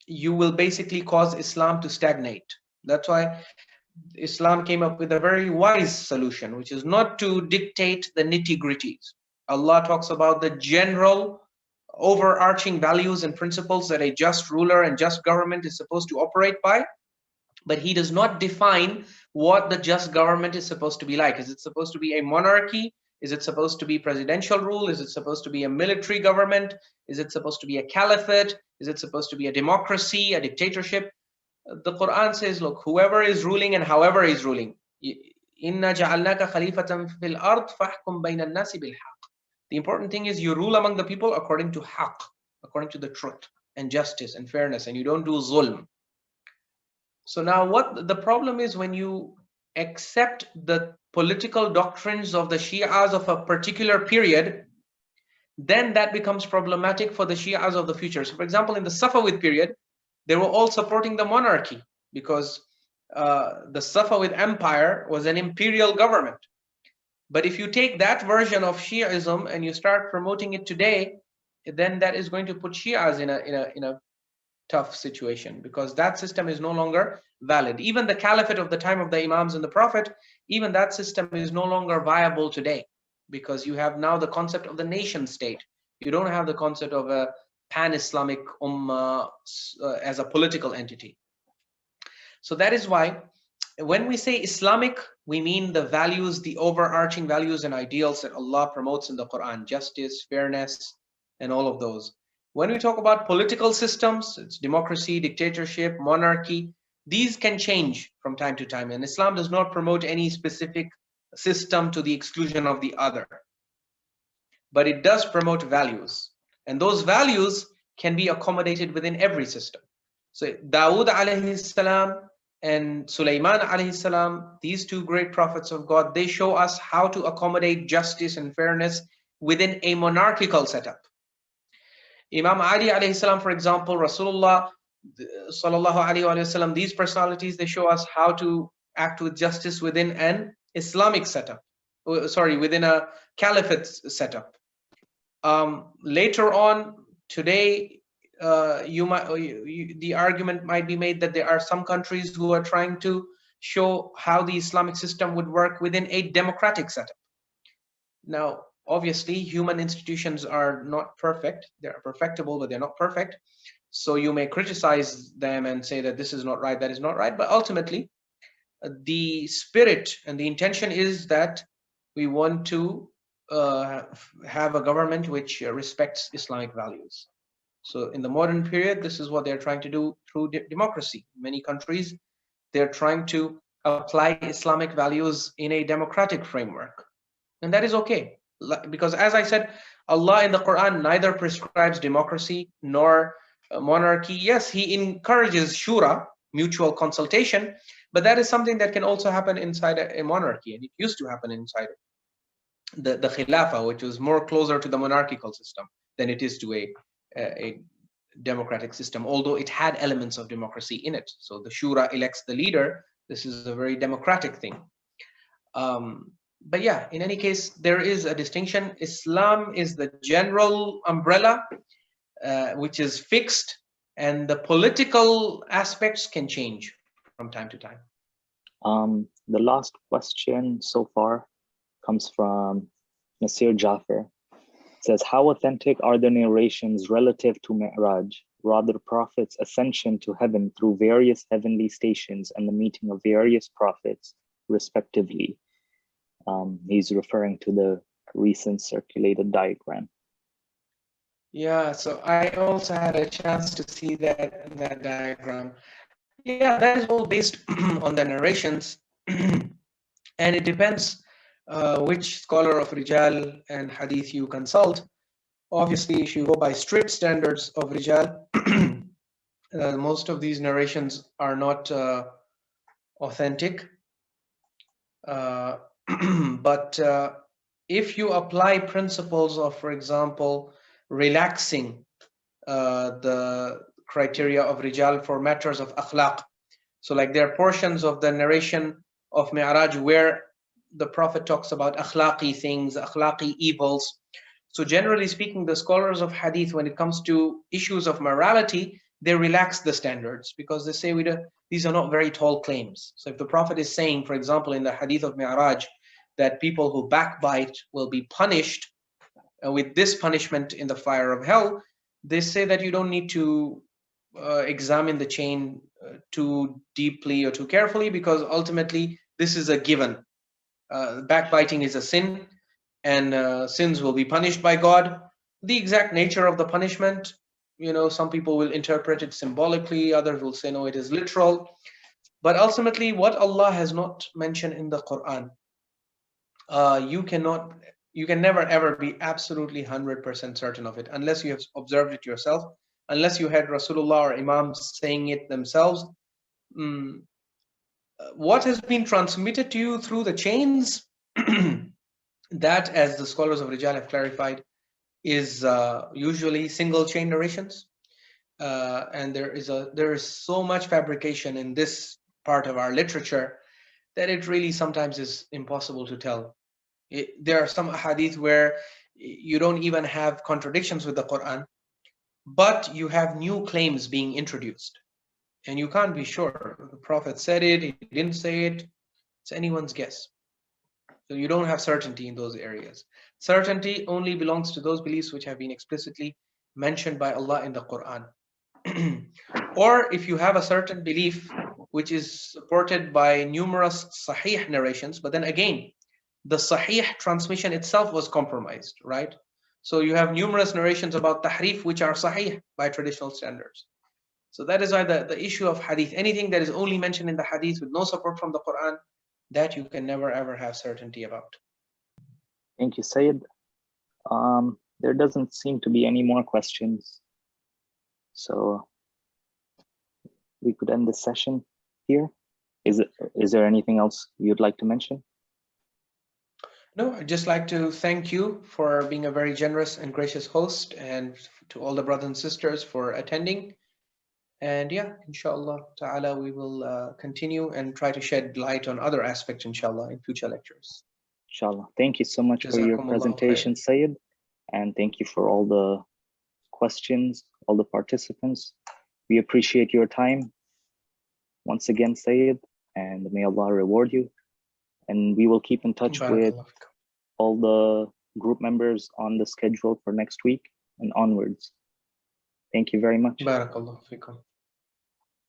you will basically cause Islam to stagnate. That's why Islam came up with a very wise solution, which is not to dictate the nitty-gritties. Allah talks about the general overarching values and principles that a just ruler and just government is supposed to operate by, but he does not define what the just government is supposed to be like. Is it supposed to be a monarchy? Is it supposed to be presidential rule? Is it supposed to be a military government? Is it supposed to be a caliphate? Is it supposed to be a democracy, a dictatorship? The Quran says, look, whoever is ruling and however he's ruling, Inna ja'alnaka khalifatan fil ard fahkum bayna an-nasi bil haqq. The important thing is you rule among the people according to haqq, according to the truth and justice and fairness, and you don't do zulm. So now what the problem is, when you accept the political doctrines of the Shias of a particular period, then that becomes problematic for the Shias of the future. So for example, in the Safavid period, they were all supporting the monarchy, because the Safavid empire was an imperial government. But if you take that version of Shiaism and you start promoting it today, then that is going to put Shias in a tough situation, because that system is no longer valid. Even the caliphate of the time of the Imams and the Prophet, even that system is no longer viable today, because you have now the concept of the nation state. You don't have the concept of a pan-Islamic ummah as a political entity. So that is why when we say Islamic, we mean the values, the overarching values and ideals that Allah promotes in the Quran: justice, fairness, and all of those. When we talk about political systems, it's democracy, dictatorship, monarchy. These can change from time to time, and Islam does not promote any specific system to the exclusion of the other. But it does promote values, and those values can be accommodated within every system. So Dawood alayhi salam and Sulaiman alayhi salam, these two great prophets of God, they show us how to accommodate justice and fairness within a monarchical setup. Imam Ali alayhi salam, for example, Rasulullah sallallahu alayhi wa sallam, these personalities, they show us how to act with justice within an Islamic setup, within a caliphate setup. Later on today, the argument might be made that there are some countries who are trying to show how the Islamic system would work within a democratic setup. Now, obviously, human institutions are not perfect. They are perfectible, but they're not perfect. So you may criticize them and say that this is not right, that is not right. But ultimately, the spirit and the intention is that we want to have a government which respects Islamic values. So in the modern period, this is what they're trying to do through democracy. Many countries, they're trying to apply Islamic values in a democratic framework. And that is okay. Because as I said, Allah in the Quran neither prescribes democracy nor monarchy. Yes, He encourages shura, mutual consultation, but that is something that can also happen inside a monarchy, and it used to happen inside the Khilafah, which was more closer to the monarchical system than it is to a democratic system, although it had elements of democracy in it. So the shura elects the leader. This is a very democratic thing. But yeah, in any case, there is a distinction. Islam is the general umbrella, which is fixed, and the political aspects can change from time to time. The last question so far comes from Nasir Jaffer. It says, how authentic are the narrations relative to Mi'raj, rather the Prophet's ascension to heaven through various heavenly stations and the meeting of various prophets, respectively? He's referring to the recent circulated diagram. Yeah, so I also had a chance to see that diagram. Yeah, that is all based on the narrations, and it depends which scholar of Rijal and Hadith you consult. Obviously, if you go by strict standards of Rijal, most of these narrations are not authentic. But if you apply principles of, for example, relaxing the criteria of Rijal for matters of akhlaq, so like there are portions of the narration of Mi'raj where the Prophet talks about akhlaqi things, akhlaqi evils. So generally speaking, the scholars of Hadith, when it comes to issues of morality, they relax the standards because they say these are not very tall claims. So if the Prophet is saying, for example, in the Hadith of Mi'raj, that people who backbite will be punished with this punishment in the fire of hell, they say that you don't need to examine the chain too deeply or too carefully, because ultimately this is a given. Backbiting is a sin, and sins will be punished by God. The exact nature of the punishment, some people will interpret it symbolically, others will say no, it is literal. But ultimately, what Allah has not mentioned in the Quran, you can never ever be absolutely 100% certain of it unless you have observed it yourself, unless you had Rasulullah or Imams saying it themselves. What has been transmitted to you through the chains, that, as the scholars of Rijal have clarified, is usually single chain narrations, and there is so much fabrication in this part of our literature that it really sometimes is impossible to tell There are some hadith where you don't even have contradictions with the Quran, but you have new claims being introduced. And you can't be sure. The Prophet said it, he didn't say it. It's anyone's guess. So you don't have certainty in those areas. Certainty only belongs to those beliefs which have been explicitly mentioned by Allah in the Quran. Or if you have a certain belief which is supported by numerous sahih narrations, but then again, the sahih transmission itself was compromised, right? So you have numerous narrations about tahreef which are sahih by traditional standards. So that is why the issue of hadith, anything that is only mentioned in the hadith with no support from the Quran, that you can never ever have certainty about. Thank you, Syed. There doesn't seem to be any more questions. So we could end this session here. Is there anything else you'd like to mention? No, I'd just like to thank you for being a very generous and gracious host, and to all the brothers and sisters for attending. And yeah, inshallah ta'ala, we will continue and try to shed light on other aspects, inshallah, in future lectures. Inshallah. Thank you so much for your presentation, Syed. And thank you for all the questions, all the participants. We appreciate your time. Once again, Syed, and may Allah reward you. And we will keep in touch with all the group members on the schedule for next week and onwards. Thank you very much. Barakallahu fikum.